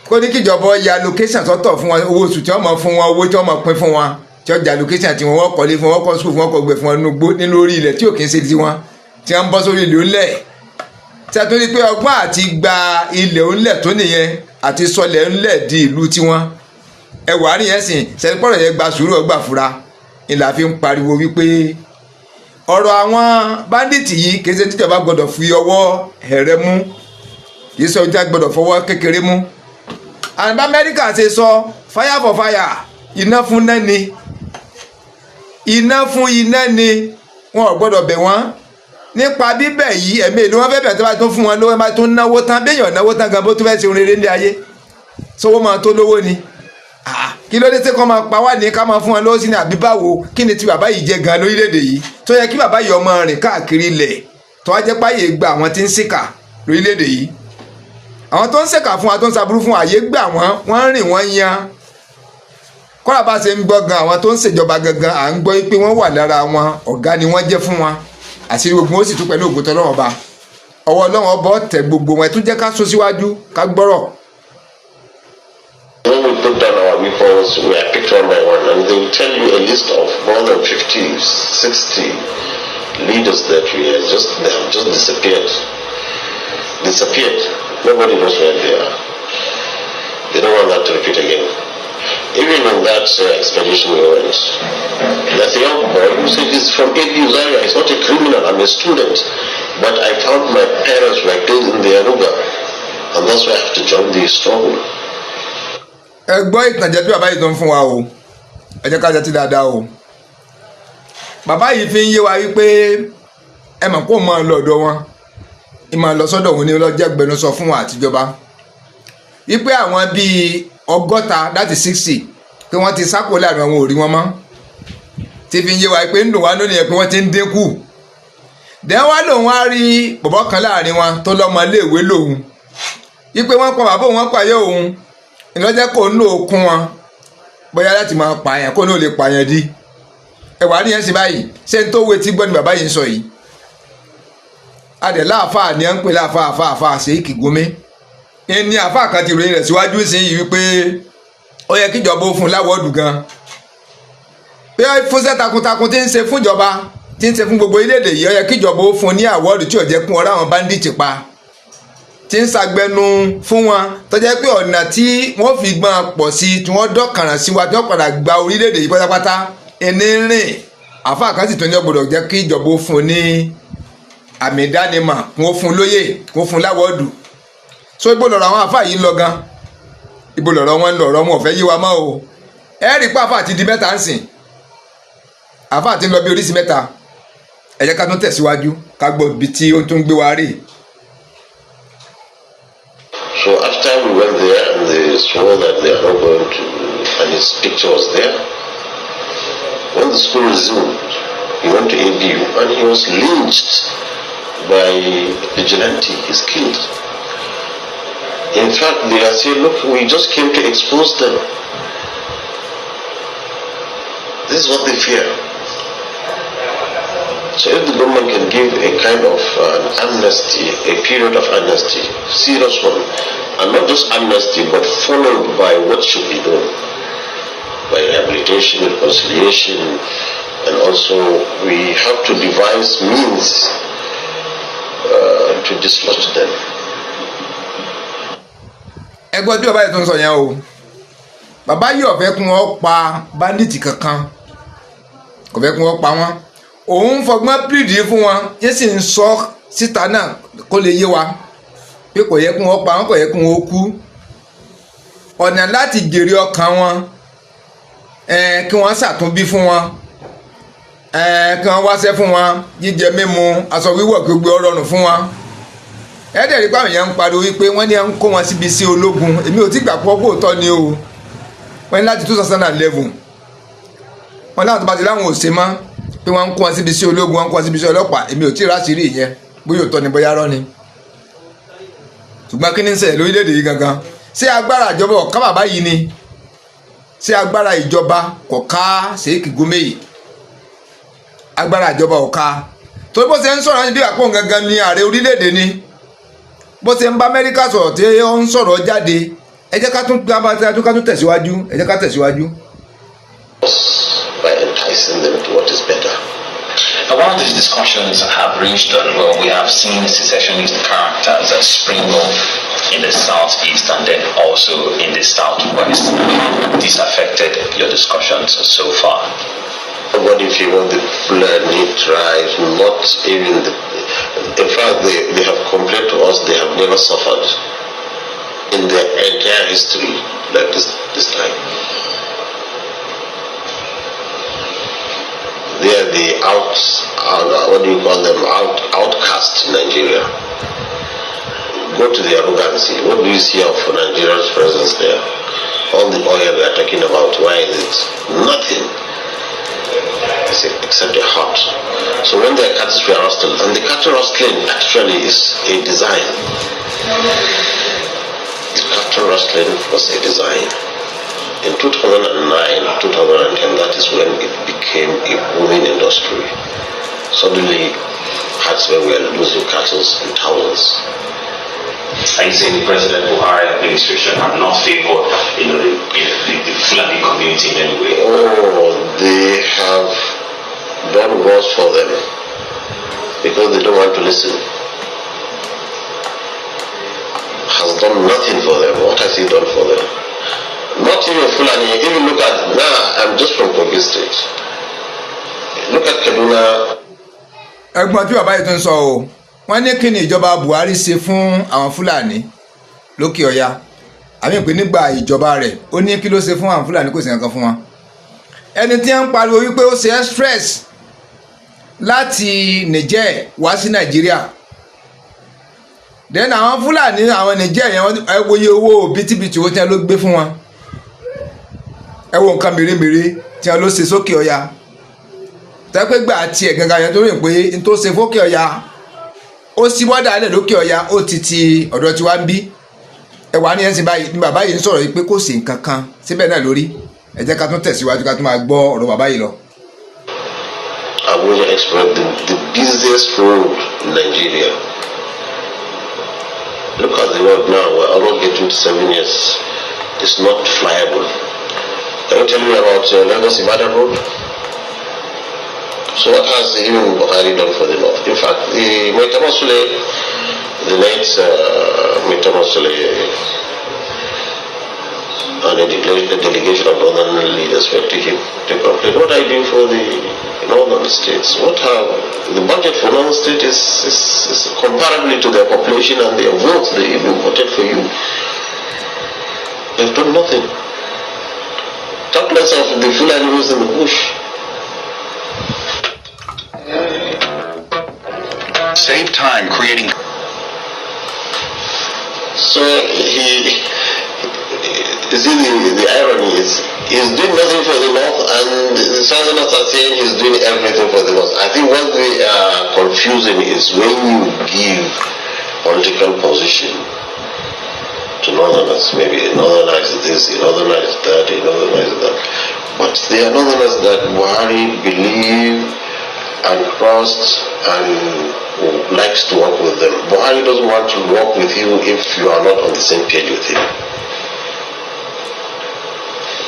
kó ní kíjọba ya location sọ́tọ̀ fún wọn, owó oṣù tí wọ́n máa fún wọn, owó tí wọ́n máa pín fún wọn, tí wọ́n ja location tí wọ́n kọ́lé fún wọn, kọ́ sùkúl fún wọn, kọ́ gbẹ fún wọn nínú orí ilẹ̀ tí ò kí ń ṣe ti wọn, tí wọ́n ń bọ́ sórí ilẹ̀ ńlẹ̀. Tí a tún rí pé ọgbọ́n àti gba ilẹ̀ ńlẹ̀ tó nìyẹn àti sọlẹ̀ ńlẹ̀ di ìlú tiwọn. Ẹ wà á nìyẹn sìn, sẹ́ńpọ̀rọ̀ yẹn gba sùúrù ọgbà fura, ìlà fi ń pariwo wípé ọ̀rọ̀ àwọn báńdíìtì yìí kì í ṣe tíjọba gbọ́dọ̀ fi ọwọ́ ẹ̀rẹ́ mú, kì í ṣe ọjà gbọ́dọ̀ fọwọ́ kékeré mú. Àbá Amẹ́ríkà ṣe sọ fire for fire, iná fún iná ni, iná fún iná ni, wọn ò gbọ́dọ̀ bẹ̀ wọ́n. Nípa bíbẹ̀ yìí, ẹ̀mí ìlú wọn fẹ́ bẹ̀ tó bá tún fún wọn lówó, bá tún náwó tán, béèyàn náwó tán gan bó tún fẹ́ ṣe rere ní ayé, sówó máa tó lówó ni. kí ló dé tí kò máa pa wá ní ká máa fún wọn lọ́wọ́ sí ní àbí báwo kí ni ti bàbá yìí jẹ́ gan lórílẹ̀‐èdè yìí tó yẹ kí bàbá yìí ọmọ rìn káàkiri ilẹ̀ tó wá jẹ́ páyé gba àwọn tí ń ṣèkà lórílẹ̀‐èdè yìí àwọn tó ń ṣèkà fún wa tó ń ṣaburú fún àyè gbà wọ́n rìn wọ́n yan kọ́lá bá ṣe ń gbọ́ gan àwọn tó ń ṣèjọba gangan à ń gbọ́ pé wọ́n wà lára wọn ọ̀gá ni wọ́n jẹ́ fún wọn àṣírí gbogbo ó sì tún pẹ̀lú ògùn tọ́lọ́wọ́n ọba ọwọ́ ọlọ́wọ́n ọba tẹ gbogbo wọn ẹ̀ tún jẹ́ ká sún síwájú ká gbọ́rọ̀. When we put down our weapons, we are picked one by one, and they will tell you a list of more than 50, 60 leaders that they have just disappeared. Nobody knows where they are. They don't want that to repeat again. Even in that expedition we went, there's a young boy who said he's from ABU Zaria. He's not a criminal, I'm a student. But I found my parents were killed in the Aruga, and that's why I have to join the struggle. Ẹ gbọ́ ìtànjẹ tí bàbá yìí tó ń fún wa o, ẹ jẹ́ ká jẹ́ ti dáadáa o. Bàbá yìí fi ń yé wa wípé ẹ mọ̀ kó máa lọ ọ̀dọ̀ wọn, ìmọ̀ lọ sọ́dọ̀ òun ni ọlọ́jẹ́ gbẹnusọ fún wa àtijọba. Wípé àwọn bíi 60 láti 60 pé wọ́n ti sákò láàrin àwọn òrí wọn mọ́. Ti fi ń yé wa pé ń dùn wá lónìí ẹ̀ pé wọ́n ti ń dínkù. Dẹ̀ wá lòun á rí bọ̀bọ̀ kan láàrin wọn tó lọ́mọ iléèwé lòun. Wípé wọ́n pa bàbá òun wọ́n pààyè òun. Ìlọ́jẹ́ kò ń lò okun wọn bóyá láti máa pààyàn kó ní ò lè pààyàn dí ẹwà ní yẹn sí báyìí ṣé n tó wé tí gbọ́ ni bàbá yìí ń sọ yìí adẹ̀ láàfáà ni à ń pè láàfáà Sheikh Gumi ní àfáà kan ti ròyìn rẹ̀ síwájú sí yìí wípé ó yẹ kíjọba ó fún láwọ́ọ̀dù gan pé fúnṣẹ́ takuntakun tí ń ṣe fún ìjọba tí ń ṣe fún gbogbo orílẹ̀-èdè yìí ó yẹ kíjọba ó fún ní àwọ́ọ̀dù tí ò jẹ́ kún ọ̀rọ̀ àwọn bandits pa tí ń ṣàgbẹnu fún wọn tó jẹ́ pé ọ̀nà tí wọ́n fi gbọ́n pọ̀ sí tí wọ́n dọ́kànràn sí wa tí wọ́n padà gba orílẹ̀-èdè yìí pátápátá ẹni rìn àfáà kan sì tún ní ọgbọ́dọ̀ jẹ́ kí ìjọba ó fún ní àmì ìdánimọ̀ wọ́n fún lóyè wọ́n fún láwọ́ọ̀dù so ibo lọ̀rọ̀ àwọn àfáà yìí ń lọ gan ibo lọ̀rọ̀ wọn ń lọ ọ̀rọ̀ wọn ò fẹ́ yí wa mọ́ o ẹ rí pé àfáà ti di mẹ́ta ń sìn àfáà ti ń lọ bí oríṣi mẹ́ta ẹ jẹ́ ká tún tẹ̀síwájú ká gbọ́ ibi tí ó tún gbé wa rè. So after we went there and they swore that they are not going to, and his picture was there, when the school resumed, he went to ABU and he was lynched by vigilante. He's killed. In fact, they are saying, look, we just came to expose them. This is what they fear. So if the government can give a kind of amnesty, a period of amnesty, serious one, and not just amnesty, but followed by what should be done, by rehabilitation, reconciliation, and also we have to devise means to dislodge them. Ẹgbọ́n tí bàbá yìí tó ń sọ yẹn o bàbá yìí ò fẹ́ kún wọn pa bandits kankan kò fẹ́ kún wọn pa wọn òun fọgbọ́n pírídìí fún wọn yẹn sì ń sọ síta náà kó lè yé wa pé kò yẹ kún wọn pa wọn kò yẹ kún wọn kú ọ̀nà láti jèrè ọkàn wọn kí wọ́n ṣàtúnbí fún wọn kí wọ́n wáṣẹ́ fún wọn jíjẹ mímu aṣọ wíwọ̀ kí ó gbé ọrọ̀rùn fún wọn ẹ̀ẹ́dẹ̀ rí pàmò yẹn ń pariwo wípé wọ́n ní à ń kó wọn síbi sí ológun èmi ò tí gbà pọ́ kó tọ́ ni o wọ́n ní láti 2011 wọ́n láwọn tó bá ti láwọn ò ṣe mọ́ pé wọ́n ń kó wọn síbi sí ológun wọ́n ń kó wọn síbi sí ọlọ́pàá èmi ò tí ì ráṣìírí ìyẹn bóyá òótọ́ ni bóyá rọ́ ni ṣùgbọ́n kí ni ń ṣẹlẹ̀ lórílẹ̀‐èdè yìí gangan ṣé agbára ìjọba ọ̀ká bàbá yìí ni ṣé agbára ìjọba kò ká Sheikh Gumi yìí agbára ìjọba ọ̀ká torí bó ṣe ń sọ̀rọ̀ níbi àpò gangan ni ààrẹ orílẹ̀‐èdè ni bó ṣe ń bá Amẹ́ríkà sọ̀rọ̀ tí ó ń sọ̀rọ̀ jáde ẹ jẹ́ ká tún tẹ̀síwájú ẹ jẹ́ ká tẹ̀síwájú. By enticing them to what is better. Now, one of these discussions have ranged on, well, we have seen secessionist characters that spring up in the southeast and then also in the southwest. How have this affected your discussions so far? Nobody favored the Fulani tribe, not even the... In fact, they have complained to us they have never suffered in their entire history like this time. They are the outcast in Nigeria. go to the arrogancy. What do you see of Nigeria's presence there? All the oil we are talking about, why is it nothing except a hut? So when their cattle were rustled, and the cattle rustling actually is a design. The cattle rustling was a design. In 2009, 2010, that is when it became a booming industry. Suddenly, herdsmen were losing cattle in thousands. Are you saying the President Buhari administration have not favored, the Fulani community in any way? Oh, they have done worse for them because they don't want to listen. Has done nothing for them. What has he done for them? Not even Fulani. Even look at now. I'm just from Kogi State. Look at Kaduna. ẹ̀gbọ́n tí bàbá yìí tó ń sọ o wọ́n ní kí ni ìjọba Buhari ṣe fún àwọn Fúlàní lókè Ọya àmì pé nígbà ìjọba rẹ̀ ó ní kí ló ṣe fún àwọn Fúlàní kò sí nǹkan fún wọn. ẹni tí ń pariwo wípé ó ṣe express láti Niger wá sí Nàìjíríà then àwọn Fúlàní àwọn Niger yẹn ẹ wo iye owó bítíbitì owó tí wọ́n ló gbé fún wọn ẹ wo nǹkan mèremère tí wọ́n ló ṣe sókè Ọya tẹ́pẹ́ gbà tiẹ̀ gangan yẹn tó rìn pé n tó ṣe fókè Ọya ó sì wọ́dà alẹ́ lókè Ọya ó ti ọ̀dọ̀ tí wá ń bí ẹwà ní ẹ̀sìn báyìí ní bàbá yìí ń sọ̀rọ̀ yìí pé kò sí nǹkan kan síbẹ̀ náà lórí ẹ jẹ́ ká tún tẹ̀síwájú ká tún máa gbọ́ ọ̀rọ̀ bàbá yìí lọ. Abuja Express, the busiest road in Nigeria. Look at the road now. We're almost getting to 7 years. It's not flyable. Can you tell me about Lagos Ibadan road? So what has even Buhari done for the North? In fact, the Maitama Sule, the late Maitama Sule, and the delegation of northern leaders went to him to complain. What are you doing for the northern states? What have the budget for northern states is comparably to their population and their votes they even voted for you. They've done nothing. Talk less of the Fulani who's in the bush. Save time creating. So the irony is he's doing nothing for the North, and the Southerners are saying he's doing everything for the North. I think what they are confusing is when you give political position to Northerners, maybe Northerners this, Northerners that, Northerners that, but they are Northerners that Buhari believe and trust and likes to work with them. Buhari doesn't want to work with you if you are not on the same page with him.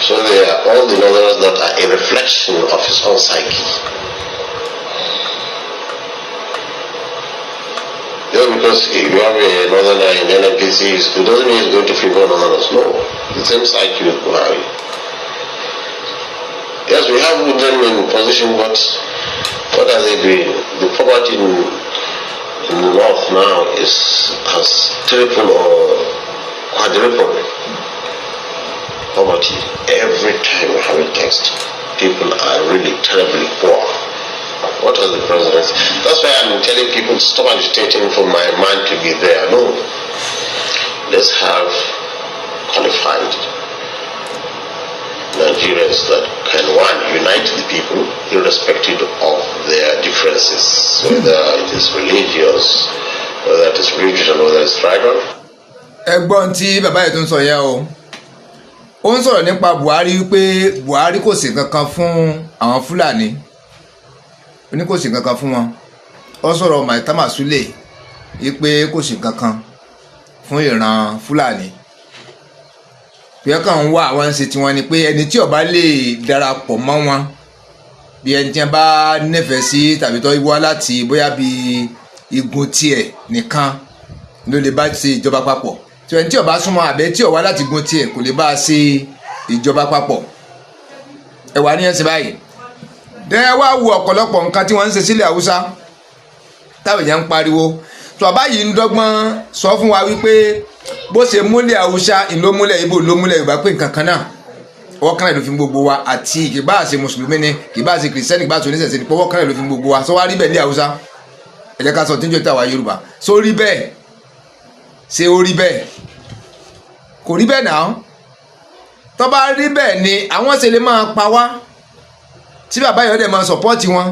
So they are all the Northerners that are a reflection of his own psyche. Just because you have a Northerner in NNPC, it doesn't mean he's going to favor Northerners. No, the same psyche with Buhari. Yes, we have them in position, but what are they doing? The poverty in the North now has tripled or quadrupled. Poverty. Every time we have a text, people are really terribly poor. What are the presidents? That's why I'm telling people, stop agitating for my man to be there. No. Let's have qualified Nigerians that can, one, unite the people irrespective of their differences, whether it is religious, whether it is regional, whether it is tribal. ẹ̀gbọ́n tí bàbá yìí tó ń sọ yẹn ó ń sọ̀rọ̀ nípa Buhari wípé Buhari kò sí kankan fún àwọn Fúlàní ó ní kò sí kankan fún wọn ó sọ̀rọ̀ Maitama Sule wípé kò sí kankan fún ìran Fúlàní bí ẹ kàn ń wá àwọn ṣe tiwọn ni pé ẹni tí ó bá lè darapọ̀ mọ́ wọn bí ẹni tí wọ́n bá nífẹ̀ẹ́ sí tàbí tó wá láti bóyá bí igun tiẹ̀ nìkan ló lè bá ṣe ìjọba papọ̀ tí ẹni tí ó bá súnmọ́ àbẹ́ tí ó wá láti igun tiẹ̀ kò lè bá ṣe ìjọba papọ̀ ẹ wà ní ẹsẹ̀ báyìí dẹ́ wá wo ọ̀pọ̀lọpọ̀ nǹkan tí wọ́n ń ṣe sílẹ̀ Haúsá táwọn èèyàn ń pariwo tó bàbá yìí ń dọ́gbọ́n sọ fún wa wípé bó ṣe múlẹ̀ Haúsá ìlú múlẹ̀ Ìgbò ló múlẹ̀ Yorùbá pé nǹkan kan náà ọwọ́ kan náà ló fi gbogbo wa àti kì bá ṣe mùsùlùmí ni kì bá ṣe kìrìsìtẹ́nì kì bá ṣe oníṣẹ̀ṣe ni ọwọ́ kan náà ló fi gbogbo wa sọ wá rí bẹ́ẹ̀ ní Haúsá ẹ jẹ́ ká sọ tí ń jẹ́ tàwa Yorùbá sọ rí bẹ́ẹ̀ ṣé ó rí bẹ́ẹ̀? Kò rí bẹ́ẹ̀ náà. Tó bá rí bẹ́ẹ̀ ni àwọn ṣe lè máa pa wá tí bàbá yìí ọ̀dẹ̀ máa sọ̀pọ́ọ̀tì wọn.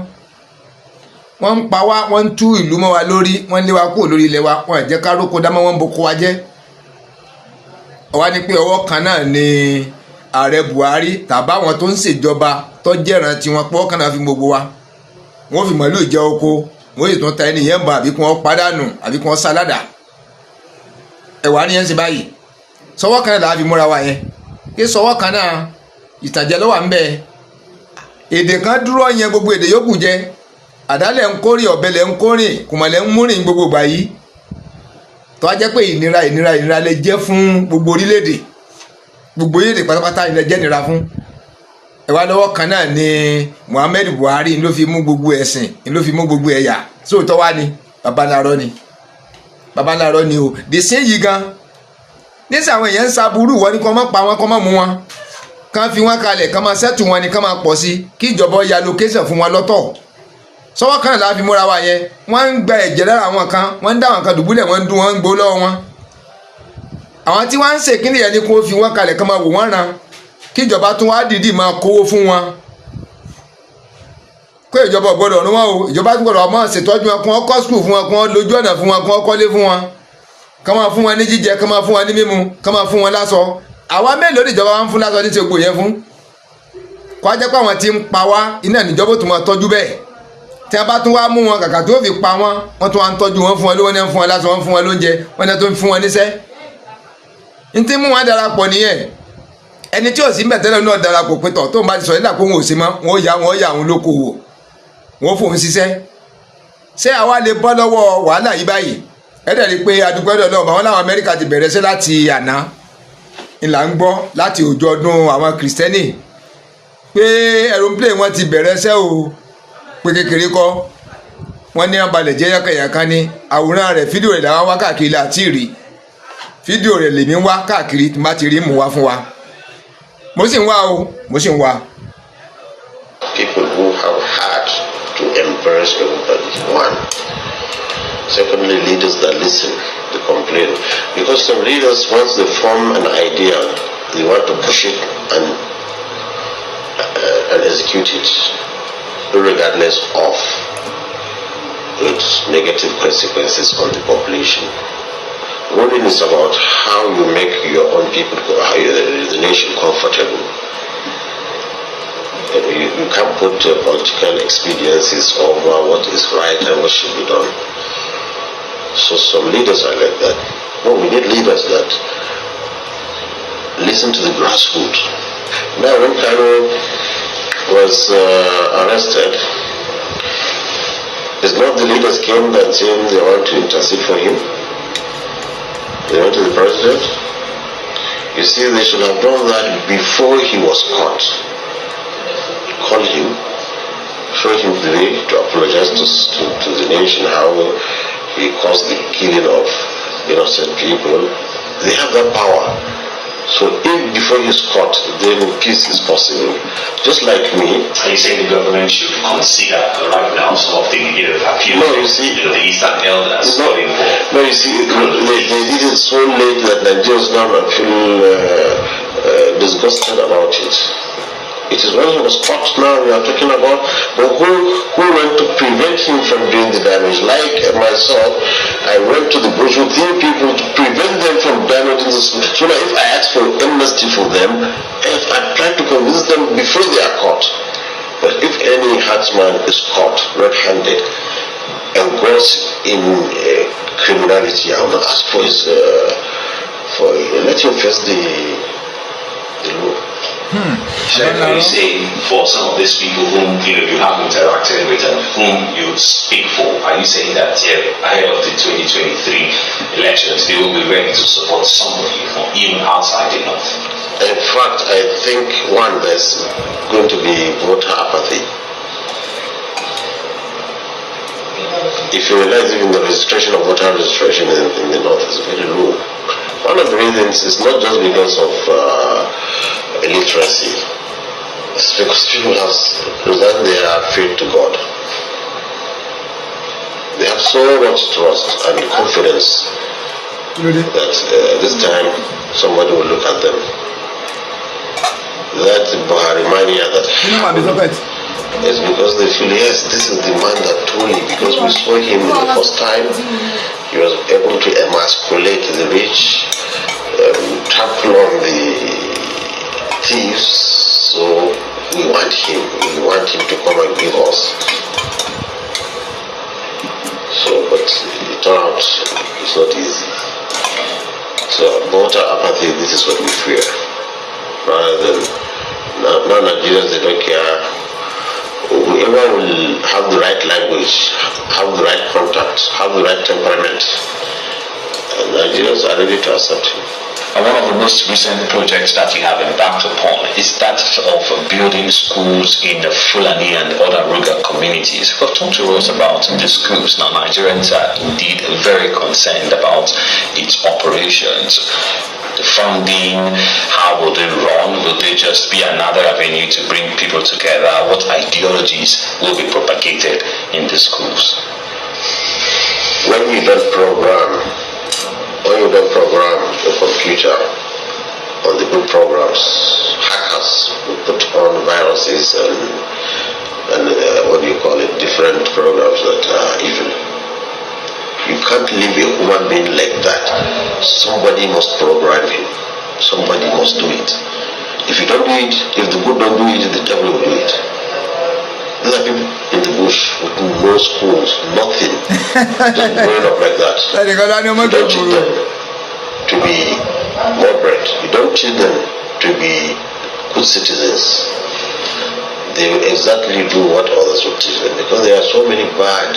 Wọ́n ń pa wá, wọ́n ń tú ìlú mọ́ wa lórí, wọ́n ń lé wa kúrò lórí ilẹ̀ wa, wọ́n ò jẹ́ ká róko dámọ́, wọ́n ń boko wa jẹ́. Ọwá ní pé ọwọ́ kan náà ni ààrẹ Buhari tàbáwọn tó ń ṣèjọba tó jẹ́ràn tí wọ́n pọ́ kàn náà fi gbogbo wa. Wọ́n fi màálù jẹ oko, wọ́n sì tún ta ẹni yẹn bọ̀ àbí kí wọ́n pàdánù àbí kí wọ́n sáládà. Ẹ̀wà ni yẹn ń ṣe báyìí. Sọwọ́ kan náà làá fi múra wa yẹn. Kí sọwọ́ kan náà ìtàjẹ ló wà ń bẹ. Èdè kan dúró yẹn gbogbo èdè yòókù jẹ. Àdálẹ̀ ń kórè, ọ̀bẹ̀lẹ̀ ń kórè, kùmọ̀lẹ̀ ń múrìn gbogbo ìgbà yìí. Tó wá jẹ́ pé ìnira lè jẹ́ fún gbogbo orílẹ̀-èdè. Gbogbo orílẹ̀-èdè pátápátá ilẹ̀ jẹ́ nira fún. Ẹ̀wà lọ́wọ́ kan náà ni Muhammadu Buhari ló fi mú gbogbo ẹ̀sìn, ló fi mú gbogbo ẹ̀yà. Sóòótọ́ wá ni babaláàrọ́ ni. Babaláàrọ́ ni o. Dèsí yìí gan. Níṣẹ́ àwọn èèyàn ń sa burú wọ́n ní kọ́ mọ́ pa wọn kọ́ mọ́ mú wọn. Kán fi wọn kalẹ̀, kán máa sẹ́tù wọn ni kán máa pọ̀ sí. Kí ìjọba ya location fún wọn lọ́tọ̀. Sọwọ́ kan náà la fi múra wa yẹn. Wọ́n ń gba ẹ̀jẹ̀ lára àwọn kan, wọ́n ń dá àwọn kan dùbúlẹ̀, wọ́n ń dún wọn ń gbó lọ́wọ́ wọn. Àwọn tí wọ́n ń ṣe kíni yẹn ni kó fi wọn kalẹ̀ kán máa wò wọ́n ran. Kí ìjọba tún wá dìídì máa kówó fún wọn. Kó ìjọba gbọ́dọ̀ rún wọn o, ìjọba gbọ́dọ̀ máa ṣètọ́jú wọn, kí wọ́n kọ́ skul fún wọn, kí wọ́n lójú ọ̀nà fún wọn, kí wọ́n kọ́lé fún wọn. Kán máa fún wọn ní jíjẹ, kán máa fún wọn ní mímu, kán máa fún wọn láṣọ. Àwa mélòó ni ìjọba wa ń fún láṣọ ní ti gbò yẹn fún? Kó á jẹ́ pé àwọn tí ń pa wá iná níjọba tó máa tọ́jú bẹ́ẹ̀. Tí a bá tún wá mú wọn kàkà tó fi pa wọn, wọ́n tún wá ń tọ́jú wọn fún wọn lówó ní fún wọn láṣọ, wọn fún wọn lóúnjẹ, wọn ní tó ń fún wọn níṣẹ́. N tí mú wọn darapọ̀ nìyẹn. Ẹni tí ò sí mbẹ̀ tẹ́lẹ̀ náà darapọ̀ pé tọ̀ tó ń bá ti sọ nígbà pé wọn ò sí mọ́, wọn ó yà àwọn olókoòwò, wọn ó fòun ṣiṣẹ́. Ṣé àwa lè bọ́ lọ́wọ́ wàhálà yìí báyìí? Ẹ dẹ̀ rí i pé adúpẹ́ lọ́wọ́ àwọn láwọn Amẹ́ríkà ti bẹ̀rẹ̀ ṣẹ́ láti àná. Ìlà ń gbọ́ láti ọjọ́ ọdún àwọn Kìrìsìtẹ́nì pé aeroplane wọn ti bẹ̀rẹ̀ ṣẹ́ o. Pé kékeré kọ́ wọ́n ní abalẹ̀ jẹ́ yákàyàká ní àwòrán rẹ̀, fídíò rẹ̀ làwọn wá káàkiri láti rí. Fídíò rẹ̀ lèmi ń wá káàkiri tí má ti rí mú wá fún wa. Mo sì ń wá o, mo sì ń wá. People who have had to embarrass everybody, one. Secondly, leaders that listen, they complain. Because some leaders, once they form an idea, they want to push it and execute it, regardless of its negative consequences on the population. Ruling is about how you make your own people, how the nation comfortable. You can't put political expediencies over what is right and what should be done. So some leaders are like that. No, we need leaders that listen to the grassroots. Now, when Kano was arrested, it's not the leaders came that saying they want to intercede for him. They went to the president. You see, they should have done that before he was caught. Call him, show him the way to apologize to the nation how he caused the killing of innocent people. They have that power. So if before he's caught, then peace is possible. Just like me. Are you saying the government should consider right now some of the appeal? No, you see, the Eastern elders calling for. No, you see, they did it so late that Nigerians now feel disgusted about it. It is when he was caught now we are talking about, but who went to prevent him from doing the damage? Like myself, I went to the bush with people to prevent them from damaging the school. So that if I ask for amnesty for them, if I try to convince them before they are caught. But if any herdsman is caught red-handed and goes in criminality, I will ask for his, let him face the law. So you say for some of these people whom you have interacted with and whom you speak for, are you saying that ahead of the 2023 elections they will be ready to support somebody from even outside the north? In fact, I think one, there's going to be voter apathy. If you realize even the registration of voter registration in the north is very low. One of the reasons is not just because of illiteracy. It's because people have their faith to God. They have so much trust and confidence that this time somebody will look at them. That Buhari mania that is because they feel, yes, this is the man that truly, because we saw him the first time, he was able to emasculate the rich, trample on the thieves, so we want him to come and give us. So, but it turned out it's not easy. So, voter apathy, this is what we fear. Rather than, now Nigerians, they don't care. Whoever will have the right language, have the right contact, have the right temperament, and Nigerians are ready to accept him. And one of the most recent projects that you have embarked upon is that of building schools in the Fulani and other rural communities. But talk to us about the schools. Now, Nigerians are indeed very concerned about its operations. The funding, how will they run? Will they just be another avenue to bring people together? What ideologies will be propagated in the schools? When you don't program the computer on the good programs, hackers will put on viruses and different programs that are evil. You can't leave a human being like that. Somebody must program him. Somebody must do it. If you don't do it, if the good don't do it, the devil will do it. These are people in the bush with no schools, nothing, just growing up like that. You don't teach them to be moderate. You don't teach them to be good citizens. They will exactly do what others will teach them, because there are so many bad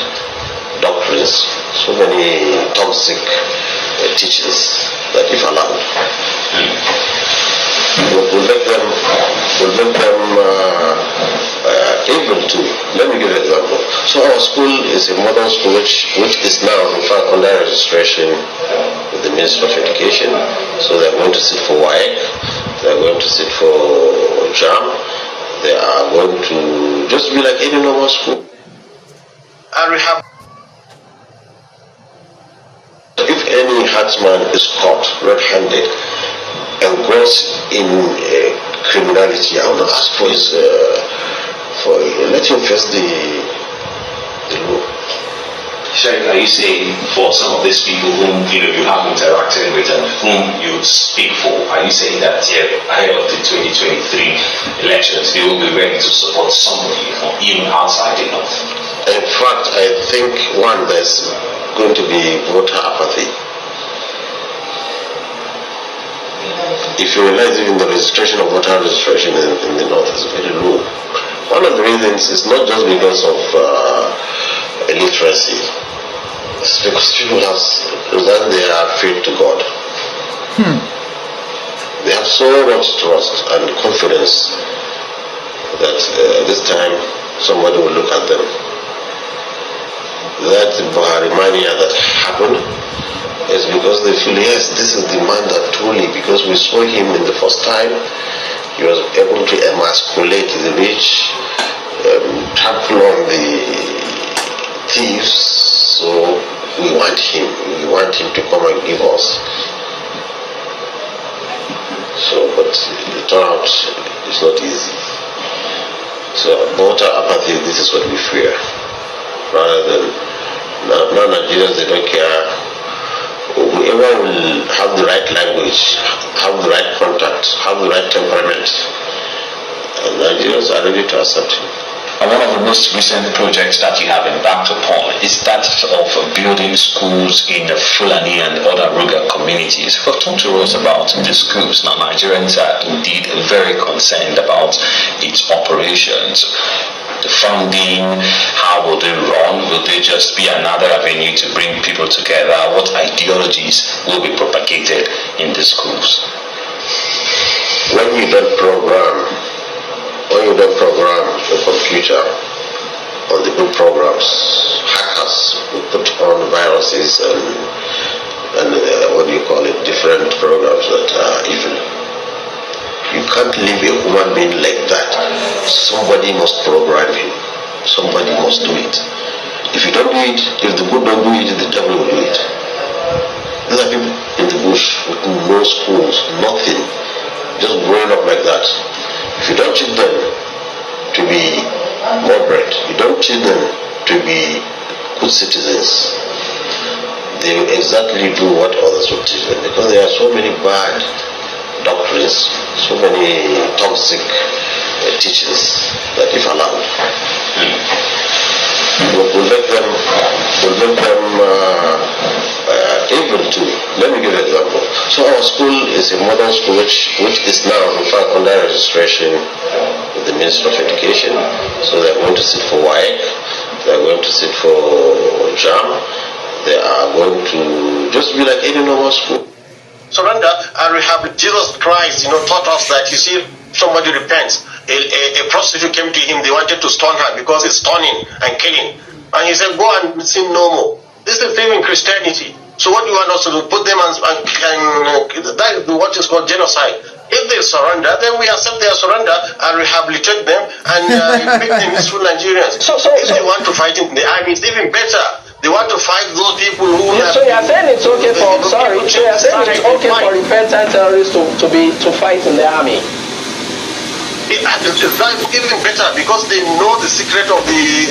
doctrines, so many toxic teachings that if allowed will make them able to. Let me give an example. So our school is a modern school which is now in fact under registration with the Ministry of Education. So they're going to sit for WAEC, they're going to sit for JAM, they are going to just be like any normal school. And we have, if any herdsman is caught red-handed and goes in criminality, I will ask for his, let him face the law. Sheikh, are you saying for some of these people whom you have interacted with and whom you speak for, are you saying that ahead of the 2023 elections they will be ready to support somebody from even outside the north? In fact, I think there's going to be voter apathy. If you realize even the registration of voter registration in the north is very low. One of the reasons is not just because of illiteracy. It's because people have realized they are faith to God. They have so much trust and confidence that this time somebody will look at them. That Buhari mania that happened is because they feel, yes, this is the man that truly, because we saw him in the first time, he was able to emasculate the rich, trample on the thieves, so we want him to come and give us. So, but it turned out it's not easy. So, voter apathy, this is what we fear. Rather than, now Nigerians, they don't care. Whoever will have the right language, have the right contact, have the right temperament, and Nigerians are ready to accept him. And one of the most recent projects that you have embarked upon is that of building schools in the Fulani and other rural communities. But talk to us about the schools. Now, Nigerians are indeed very concerned about its operations. The funding, how will they run? Will they just be another avenue to bring people together? What ideologies will be propagated in the schools? When you don't program the computer on the good programs, hackers will put on viruses and different programs that are evil. You can't leave a human being like that. Somebody must program him. Somebody must do it. If you don't do it, if the good don't do it, the devil will do it. These are people in the bush with no schools, nothing, just growing up like that. If you don't teach them to be moderate, you don't teach them to be good citizens, they will exactly do what others will teach them, because there are so many bad doctrines, so many toxic teachings that if allowed, will make them able to. Let me give an example. So our school is a modern school which is now in fact under registration with the Ministry of Education. So they are going to sit for WAEC, they are going to sit for JAM, they are going to just be like any normal school. Surrender and rehabilitate. Jesus Christ, taught us that, you see, somebody repents. A prostitute came to him, they wanted to stone her because it's stoning and killing. And he said, go and sin no more. This is the thing in Christianity. So what do you want us to do? Put them and that is what is called genocide. If they surrender, then we accept their surrender and rehabilitate them and make them useful Nigerians. So if they want to fight in the army, it's even better. They want to fight those people who So you're saying it's okay for repentant terrorists to fight in the army? It's even better because they know the secret of the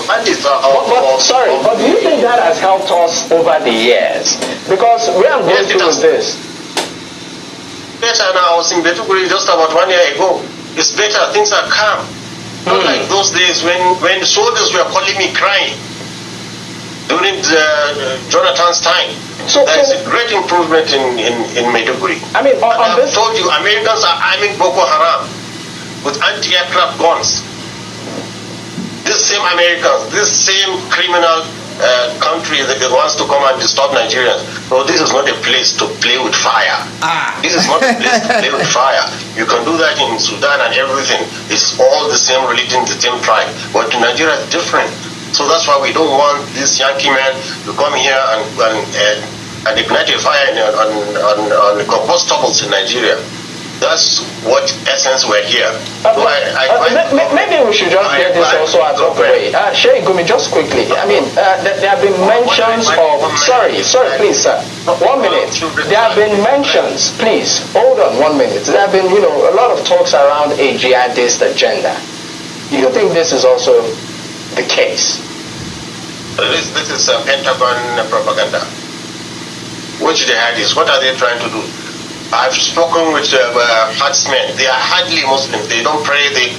bandits. But do you think that has helped us over the years? Because we are going through this. Better now. I was in Betuguri just about 1 year ago. It's better. Things are calm. Not like those days when soldiers were calling me crying during Jonathan's time. So there is a great improvement in Maiduguri. I mean, I've told you, Americans are arming Boko Haram with anti-aircraft guns. These same Americans, this same criminal country that wants to come and disturb Nigerians. So this is not a place to play with fire. This is not a place to play with fire. You can do that in Sudan and everything. It's all the same religion, the same tribe. But in Nigeria, it's different. So that's why we don't want this Yankee man to come here and ignite a fire on the compostables in Nigeria. That's what essence we're here. Maybe we should just get this also out of the way. Sheikh Gumi, just quickly. I mean, there have been mentions of... Sorry, please, sir. 1 minute. There have been mentions, please, hold on 1 minute. There have been, a lot of talks around a jihadist agenda. Do you think this is also the case? This is Pentagon propaganda. Which jihadists? What are they trying to do? I've spoken with herdsmen. They are hardly Muslims. They don't pray. They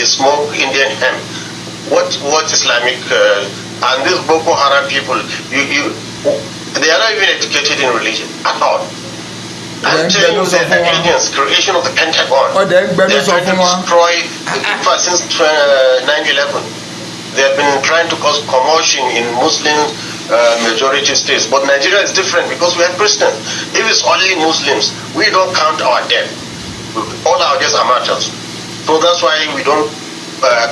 smoke Indian hemp. What Islamic and these Boko Haram people? They are not even educated in religion at all. I'm telling you that the aliens, creation of the Pentagon, they are trying to destroy since 9/11. They have been trying to cause commotion in Muslim majority states. But Nigeria is different because we have Christians. If it's only Muslims, we don't count our death. All our deaths are martyrs. So that's why we don't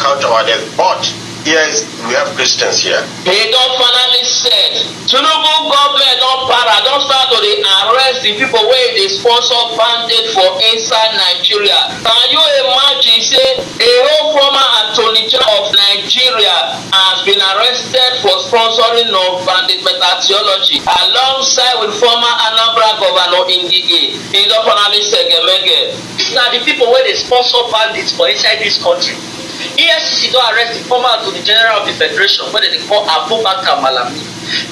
count our death. But here we have Christians here. He don't finally said, Tinubu government don't start to arrest the people where they sponsor bandit for inside Nigeria. Can you imagine, say, a whole former Attorney General of Nigeria has been arrested for sponsoring of bandit methodology alongside with former Anambra Governor Ngige. He don't finally say, these are the people where they sponsor bandits for inside this country. EFCC don't arrest the former Attorney General of the Federation, what they call Abubakar Malami.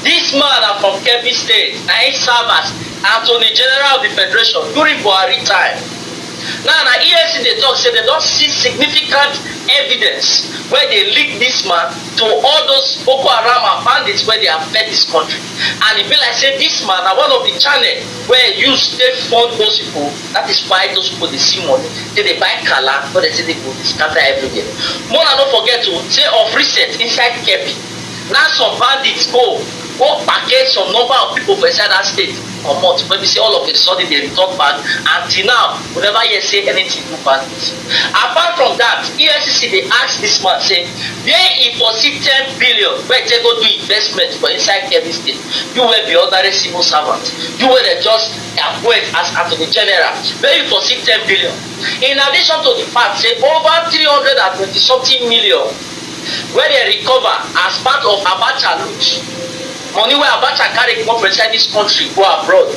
This man are from Kebbi State, and he served as Attorney General of the Federation during Buhari time. Now, EFCC they talk say they don't see significant evidence where they link this man to all those Boko Haram and bandits where they have fed this country. And it be like say this man are one of the channel where you state fund those people. That is why those people they see money. They buy Kala, but they say they go scatter everywhere. More than not forget to say of recent inside Kebbi. Now some bandits go package some number of people for inside that state or month. Maybe say all of a sudden they return back. Until now, we never yet say anything to bandits. Apart from that, EFCC they ask this man say, where he foresee 10 billion where they go do investment for inside Kebbi state. You will be ordinary civil servant. You will just appoint as Attorney General. Where you foresee 10 billion. In addition to the fact say over 320 something million where they recover as part of Abacha loot. money wey Abacha carry come for inside dis country go abroad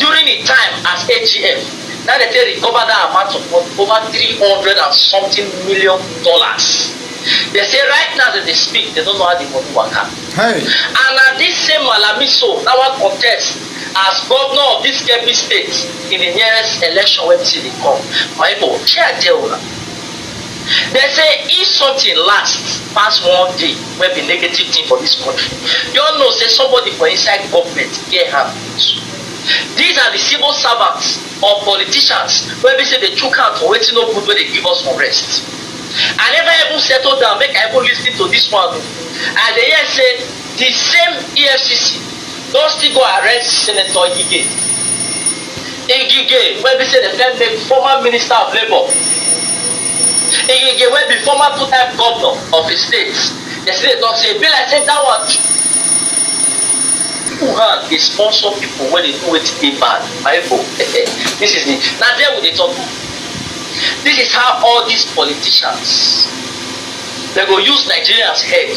during the time as AGF. Now they take recover that amount of money, over $300 and something million. They say right now that they speak, they don't know how the money work out. Hey. And this same Malamiso now one contest as governor of this Kebbi state in the nearest election when they come. My people, share tell una. They say if something lasts past one day, will be negative thing for this country. You all know say somebody for inside government get harm. These are the civil servants or politicians where we say they took out for waiting no good where they give us some rest. I never even settle down, make I even listen to this one. And they hear say the same EFCC don't still go arrest Senator Igige. Igige, where we say they can make former Minister of Labour. Igige, where be former two-time governor of the state. They say they don't say, Bill, I said that one. They sponsor people when they do it bad. This is the now there with the talk. This is how all these politicians they go use Nigerians' head,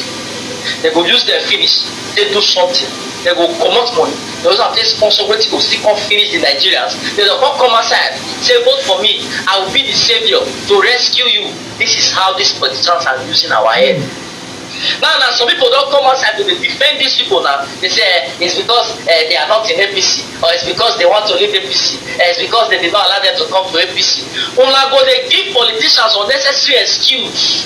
they go use their finish, they do something, they go come out money, they also have to sponsor what go still come finish the Nigerians. They don't come outside, say vote for me, I will be the savior to rescue you. This is how these politicians are using our head. Now some people don't come outside to defend these people now. They say it's because they are not in APC, or it's because they want to leave APC, it's because they did not allow them to come to APC. Una go they give politicians unnecessary excuse.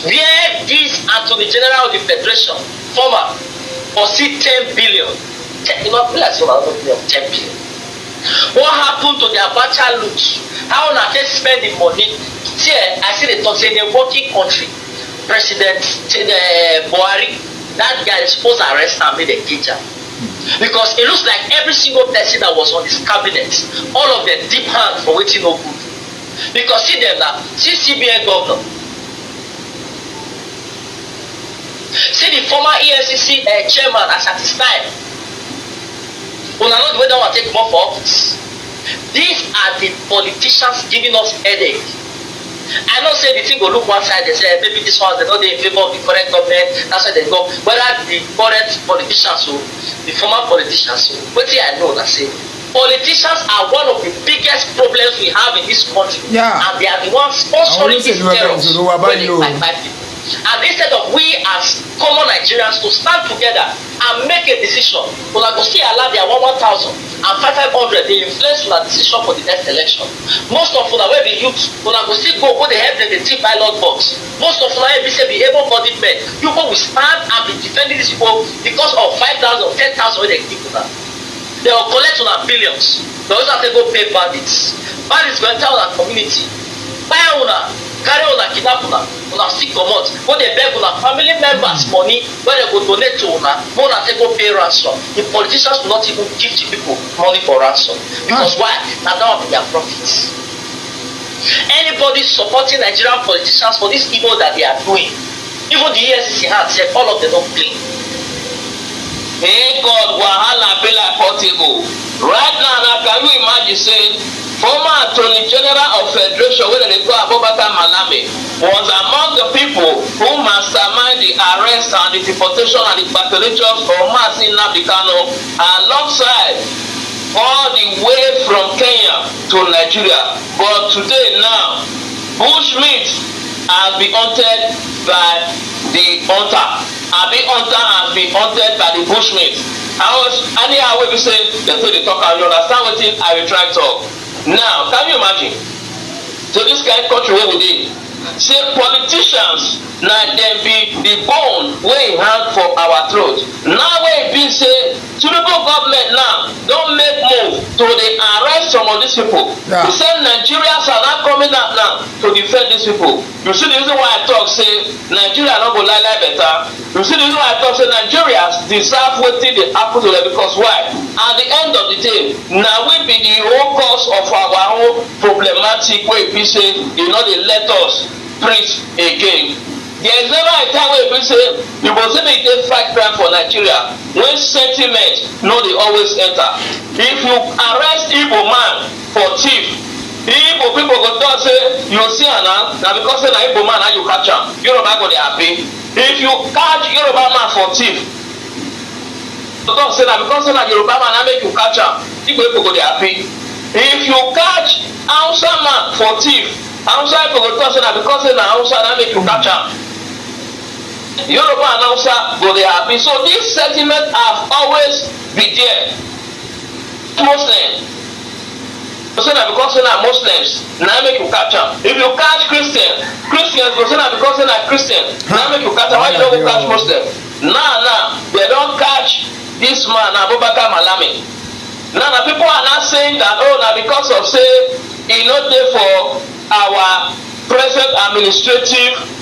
Where this Attorney General of the Federation, former, foresee 10 billion. You know, like 10 billion. What happened to the Abacha loot? How na they spend the money? See, I see they talk say in a working country, President Buhari, that guy is supposed to arrest and make a teacher. Because it looks like every single person that was on his cabinet, all of them deep hand for waiting no good. Because see them now, see CBN governor, see the former EFCC chairman as at his time. Una know the way they want to take more for office. These are the politicians giving us headache. I don't say the thing go look one side, they say maybe this one they know they in favor of the current government, that's why they go. Whether the current politicians or the former politicians, what I know that say politicians are one of the biggest problems we have in this country. Yeah. And they are the ones sponsoring these terrors when they fight people. And instead of we as common Nigerians to stand together and make a decision, una go still allow their 1,000 and 500 they influence una decision for the next election. Most of una wey be youth, una go still go dey help them dey take ballot box. Most of una wey be say be able-bodied men, you go will stand and be defending these people because of 5,000, 10,000 wey they give una. They will collect una billions. They also have to go pay bandits. Bandits go enter una community, buy una, carry una, kidnap una still comot, go dey beg una family members money wey dem go donate to una, make una take go pay ransom. The politicians will not even give the people money for ransom. Because why? Na that one be their profit. Anybody supporting Nigerian politicians for this evil that they are doing, even the EFCC hand sef, all of them don clean. Hey God, wahala be like Portugal. Right now, can you imagine saying former Attorney General of Federation, wey dem dey call Abubakar Malami, was among the people who mastermind the arrest and the deportation and the repatriation of Mazi Nnamdi Kanu alongside all the way from Kenya to Nigeria. But today now, bushmeat has been hunted by the hunter. Abi hunter has been hunted by the bushmeat. Anyhow wey be say dem dey talk and you understand wetin I will try talk. Now, can you imagine? So this kind of country where we dey, say politicians na dem be the bone wey hang for our throat. Now wey be say Tinubu government now don make move to dey arrest some of these people. Yeah. You say Nigerians are not coming out now to defend these people. You see the reason why I talk say Nigeria no go lie better. You see the reason why I talk say Nigerians deserve wetin dey happen to them, because why? At the end of the day, na we be the whole cause of our own problematic wey be say e no dey let us preach again. There is never a time wey be say you go say make dey fight crime for Nigeria when sentiment no dey always enter. If you arrest Igbo man for thief, Igbo people go talk say you see am na because say na Igbo man na you catch am, Yoruba go dey happy. If you catch Yoruba man for thief, don't say that because na Yoruba man na make you catch am, Igbo people go dey happy. If you catch Hausa man for thief, Hausa people go talk say na because na Hausa na make you catch am. Yoruba and Hausa go dey happy. So this sentiment have always been there. Muslim, say na because na Muslims na make you catch am. If you catch Christians go say na because na Christian na make you catch am. Why you no go catch Muslim? Now they don catch this man Abubakar Malami. Now the people are not saying that na because of say e no dey for our present administrative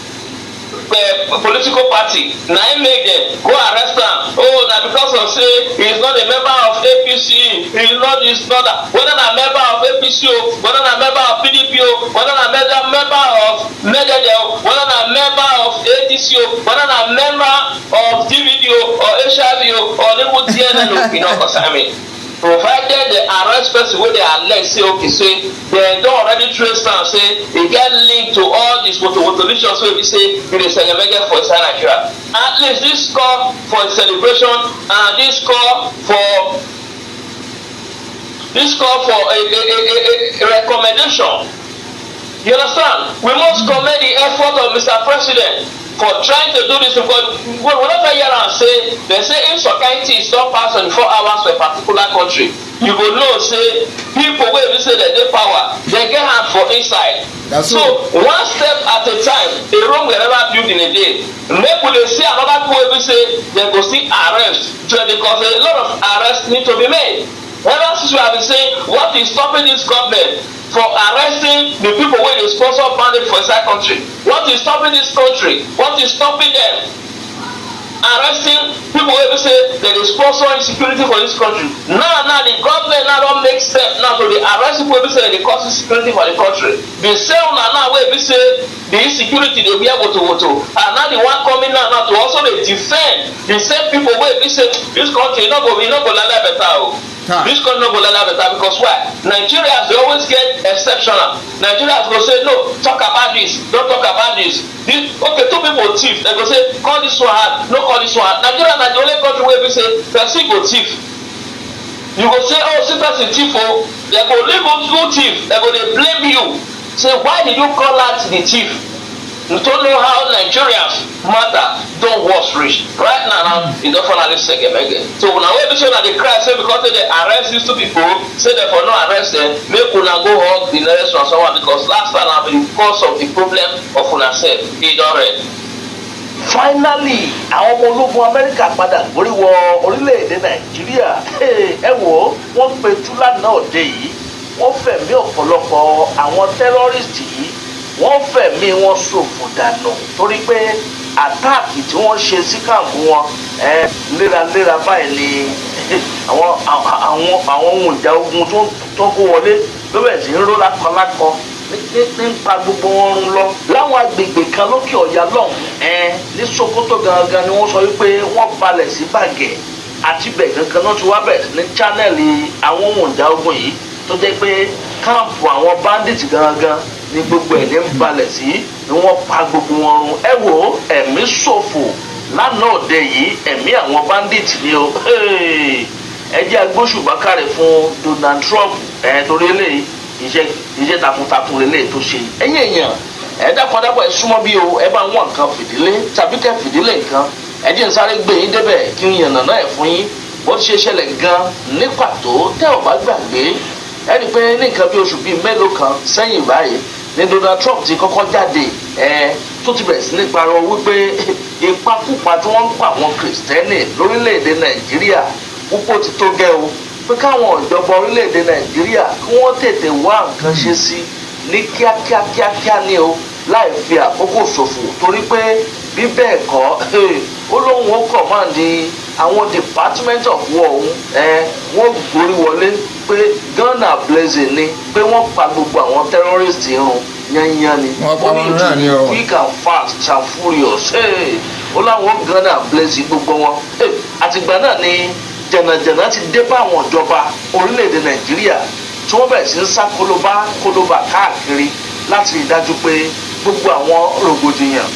political party na im make dem go arrest am. Na because of say he is not a member of APC, he is not this, not that. Whether na member of APC o, whether na member of PDP o, whether na member of Medede o, whether na member of ADC o, whether na member of DVD o or HIV o or even TNN o, e no concern me. Provided the arrest person wey dey allege say okay say dem don already trace am say e get link to all these photo-licious wey be say e dey segemege for inside Nigeria. At least this call for a celebration and this call for a recommendation. You understand? We must commend the effort of Mr. President for trying to do this, because whenever you hear am say they say if some kind things don pass 24 hours for a particular country, you go know say people wey be say dem dey power dem get hand for inside. So one step at a time, a Rome will never build in a day. Make we dey see another people wey be say dem go still arrest because a lot of arrests need to be made. Ever since we have been saying what is stopping this government for arresting the people wey dey sponsor bandit for inside country? What is stopping this country? What is stopping them arresting people wey be say they dey sponsor insecurity for this country? Now the government now don make step now to dey arrest people wey be say they dey cause insecurity for the country. The same now wey be say the insecurity dey wear woto and now the one coming now to also dey defend the same people wey be say this country no go lala better o. This country no go learn better because why? Nigerians dey always get exceptional. Nigerians go say no, talk about this, don't talk about this. Okay, two people thief, they go say call this one hard, no call this one hard. Nigeria na the only country wey be say person go thief. You go say see person thief o, they go leave you thief, they go dey blame you. Say why did you call out the thief? You don't know how Nigerians matter don't worse reach. Right now you don't finally second again. So now we be sure that they cry say because they arrest these two people, say they for no arrest them, make una go hug the nearest one someone because last time na because of the problem of una self, e don red. Finally, àwọn ọmọ ológun Amẹ́ríkà padà borí wọ orílẹ̀-èdè Nàìjíríà. Ẹ wò wọ́n pe Túlánà òde yìí, wọ́n fẹ̀mí ọ̀pọ̀lọpọ̀ àwọn tẹ́rọ́rìstì yìí. Wọ́n fẹ̀mí wọn ṣòfò dànù torí pé àtáàkì tí wọ́n ṣe sí kàǹkù wọn léraléra báyìí ni àwọn ohun ìjà ogun tó kó wọlé ló bẹ̀rẹ̀ sí ń ró lákọlákọ nípa gbogbo wọn run lọ. Láwọn agbègbè kan lókè ọ̀yà lọ́hùn ní Sokoto gangan ni wọ́n sọ wípé wọ́n balẹ̀ sí Bàgẹ́ àti bẹ̀ gangan náà ti wá bẹ̀rẹ̀ ní chánẹ́ẹ̀lì àwọn ohun ìjà ogun yìí tó jẹ́ pé káàmpù àwọn báńdíìtì gangan ní gbogbo ẹ̀ ní ń balẹ̀ sí ni wọ́n pa gbogbo wọn run. Ẹ wo ẹ̀mí ṣòfò lánàá òde yìí, ẹ̀mí àwọn báńdíìtì ni o. Ẹ jẹ́ agbóṣùbákàrẹ̀ fún Donald Trump torí eléyìí iṣẹ́ takuntakun eléyìí tó ṣe. Ẹ̀yin èèyàn ẹ dákọ̀dábọ̀ ẹ súnmọ́ bí o, ẹ bá wọn nǹkan fìdílé tàbí kẹ́ fìdílé nǹkan. Ẹ jẹ́ n sáré gbé yín débẹ̀ kí n yànnà náà ẹ̀ fún yín bó ti ṣe ṣẹlẹ̀ gan ní pàtó tẹ́ ò bá gbàgbé. Ẹ rí i pé ní nǹkan bí oṣù bíi mélòó kan sẹ́yìn báyìí ní Donald Trump ti kọ́kọ́ jáde tó ti bẹ̀rẹ̀ sí ní parọ́ wípé ìpakúpa tí wọ́n ń pa àwọn kìrìsìtẹ́nì lórílẹ̀‐èdè Nàìjíríà púpọ̀ ti tó gẹ́ o, pé káwọn ìjọba orílẹ̀‐èdè Nàìjíríà kí wọ́n tètè wá nǹkan ṣe sí ní kíákíá ni o, láì fi àkókò ṣòfò torí pé bí bẹ́ẹ̀ kọ́ ó lóun ó kọ̀máǹdì àwọn Department of War wọ́n gborí wọlé pé Ghana blazing ni pé wọ́n pa gbogbo àwọn terrorist run yányán ni wọ́n ní ìdí quick and fast and furious ó láwọn Ghana blazing gbogbo wọn. Àtìgbà náà ni jẹ̀nàjẹ̀nà ti dé bá àwọn ìjọba orílẹ̀-èdè Nàìjíríà tí wọ́n bẹ̀rẹ̀ sí ń sá kólóbá káàkiri láti rí i dájú pé gbogbo àwọn rògbòdìyàn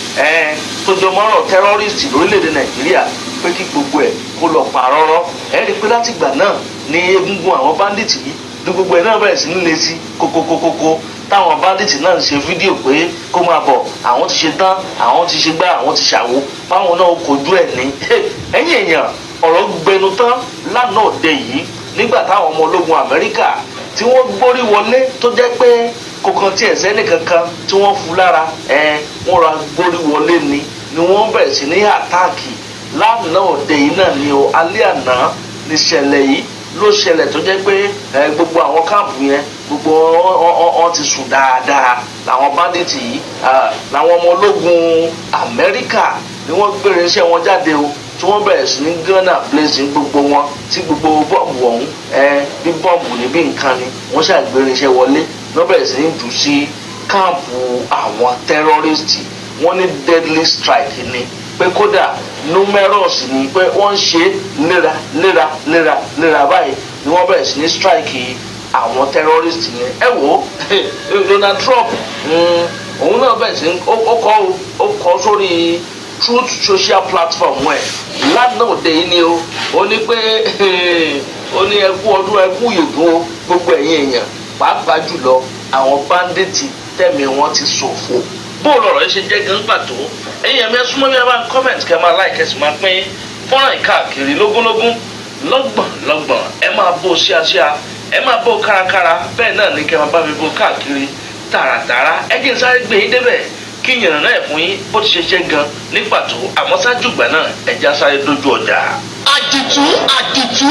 tó jọ mọ́rọ̀ tẹ́rọ́rìstì lórílẹ̀‐èdè nàìjíríà pé kí gbogbo ẹ̀ kó lọ pàrọ́rọ́ ẹ rí i pé látìgbà náà ní egungun àwọn báńdíìtì yìí ní gbogbo ẹ̀ náà bẹ̀rẹ̀ sí ní le sí kókókókókó táwọn báńdíìtì náà ń ṣe fídíò pé kó máa bọ̀ àwọn ti ṣe tán àwọn ti ṣe gbá àwọn ti ṣàwo báwọn náà kojú ẹ̀ ní ẹ̀yìn èèyàn ọ̀rọ̀ gbẹnu tán lánàá òde yìí nígbà táwọn ọmọ ológun amẹ́ríkà tí wọ́n gbórí wọlé tó jẹ́ pé kọ̀ọ̀kan tí ẹ̀sẹ̀ nìkankan tí wọ́n fún lára wọ́n ra gbórí wọlé ni wọ́n bẹ̀rẹ̀ sí ní àtáàkì lánàá òde yìí náà ni o alẹ́ àná níṣẹ̀lẹ̀ yìí ló ṣẹlẹ̀ tó jẹ́ pé gbogbo àwọn káàmpù yẹn gbogbo wọn ti sùn dáadáa làwọn báńdíìtì yìí làwọn ọmọ ológun amẹ́ríkà ni wọ́n gbére iṣẹ́ wọn jáde o tí wọ́n bẹ̀rẹ̀ sí ní gánà blazing gbogbo wọn tí gbogbo bọ́ọ̀bù ọ̀hún bí bọ́ọ̀bù níbí nǹkan ni wọ́n ṣàgbére iṣẹ́ wọlé wọ́n bẹ̀rẹ̀ sí ní jù sí káàmpù àwọn tẹ́rọ́rìstì wọ́n ní deadly strike ni pé kódà numerous ni pé wọ́n ń ṣe léra báyìí ni wọ́n bẹ̀rẹ̀ sí ní strike àwọn tẹ́rọ́rìstì yẹn ẹ wò ó Donald Trump òun náà bẹ̀rẹ̀ sí ó kọ́ sórí Truth social platform ẹ̀ lánàá òde yìí ni ó ní pé ó ní ẹkú ọdún ẹkú yòókù gbogbo ẹ̀yin èèyàn pàápàá jùlọ àwọn báńdíìtì tẹ̀mí wọn ti ṣòfò bó lọ̀rọ̀ yìí ṣe jẹ́ gan pàtó ẹ̀yin ẹ̀mí ẹ̀sùnmọ́ bí ẹ bá ń comment kẹ́ máa like ẹ̀sùn máa pín fọ́nrán ìkáàkiri lógúnlógún lọ́gbọ̀n ẹ máa bó ṣíaṣíà ẹ máa bó kárakára bẹ́ẹ̀ náà ní kẹ́ máa bá mi bó káàkiri tààràtààrà ẹ jẹ́ n sáré gbé yín débẹ̀ kí yìnyín náà fún yín bó ti ṣe jẹ́ gan ní pàtó àmọ́ ṣáájú ìgbà náà ẹ̀já sáré dójú ọjà. àdìtú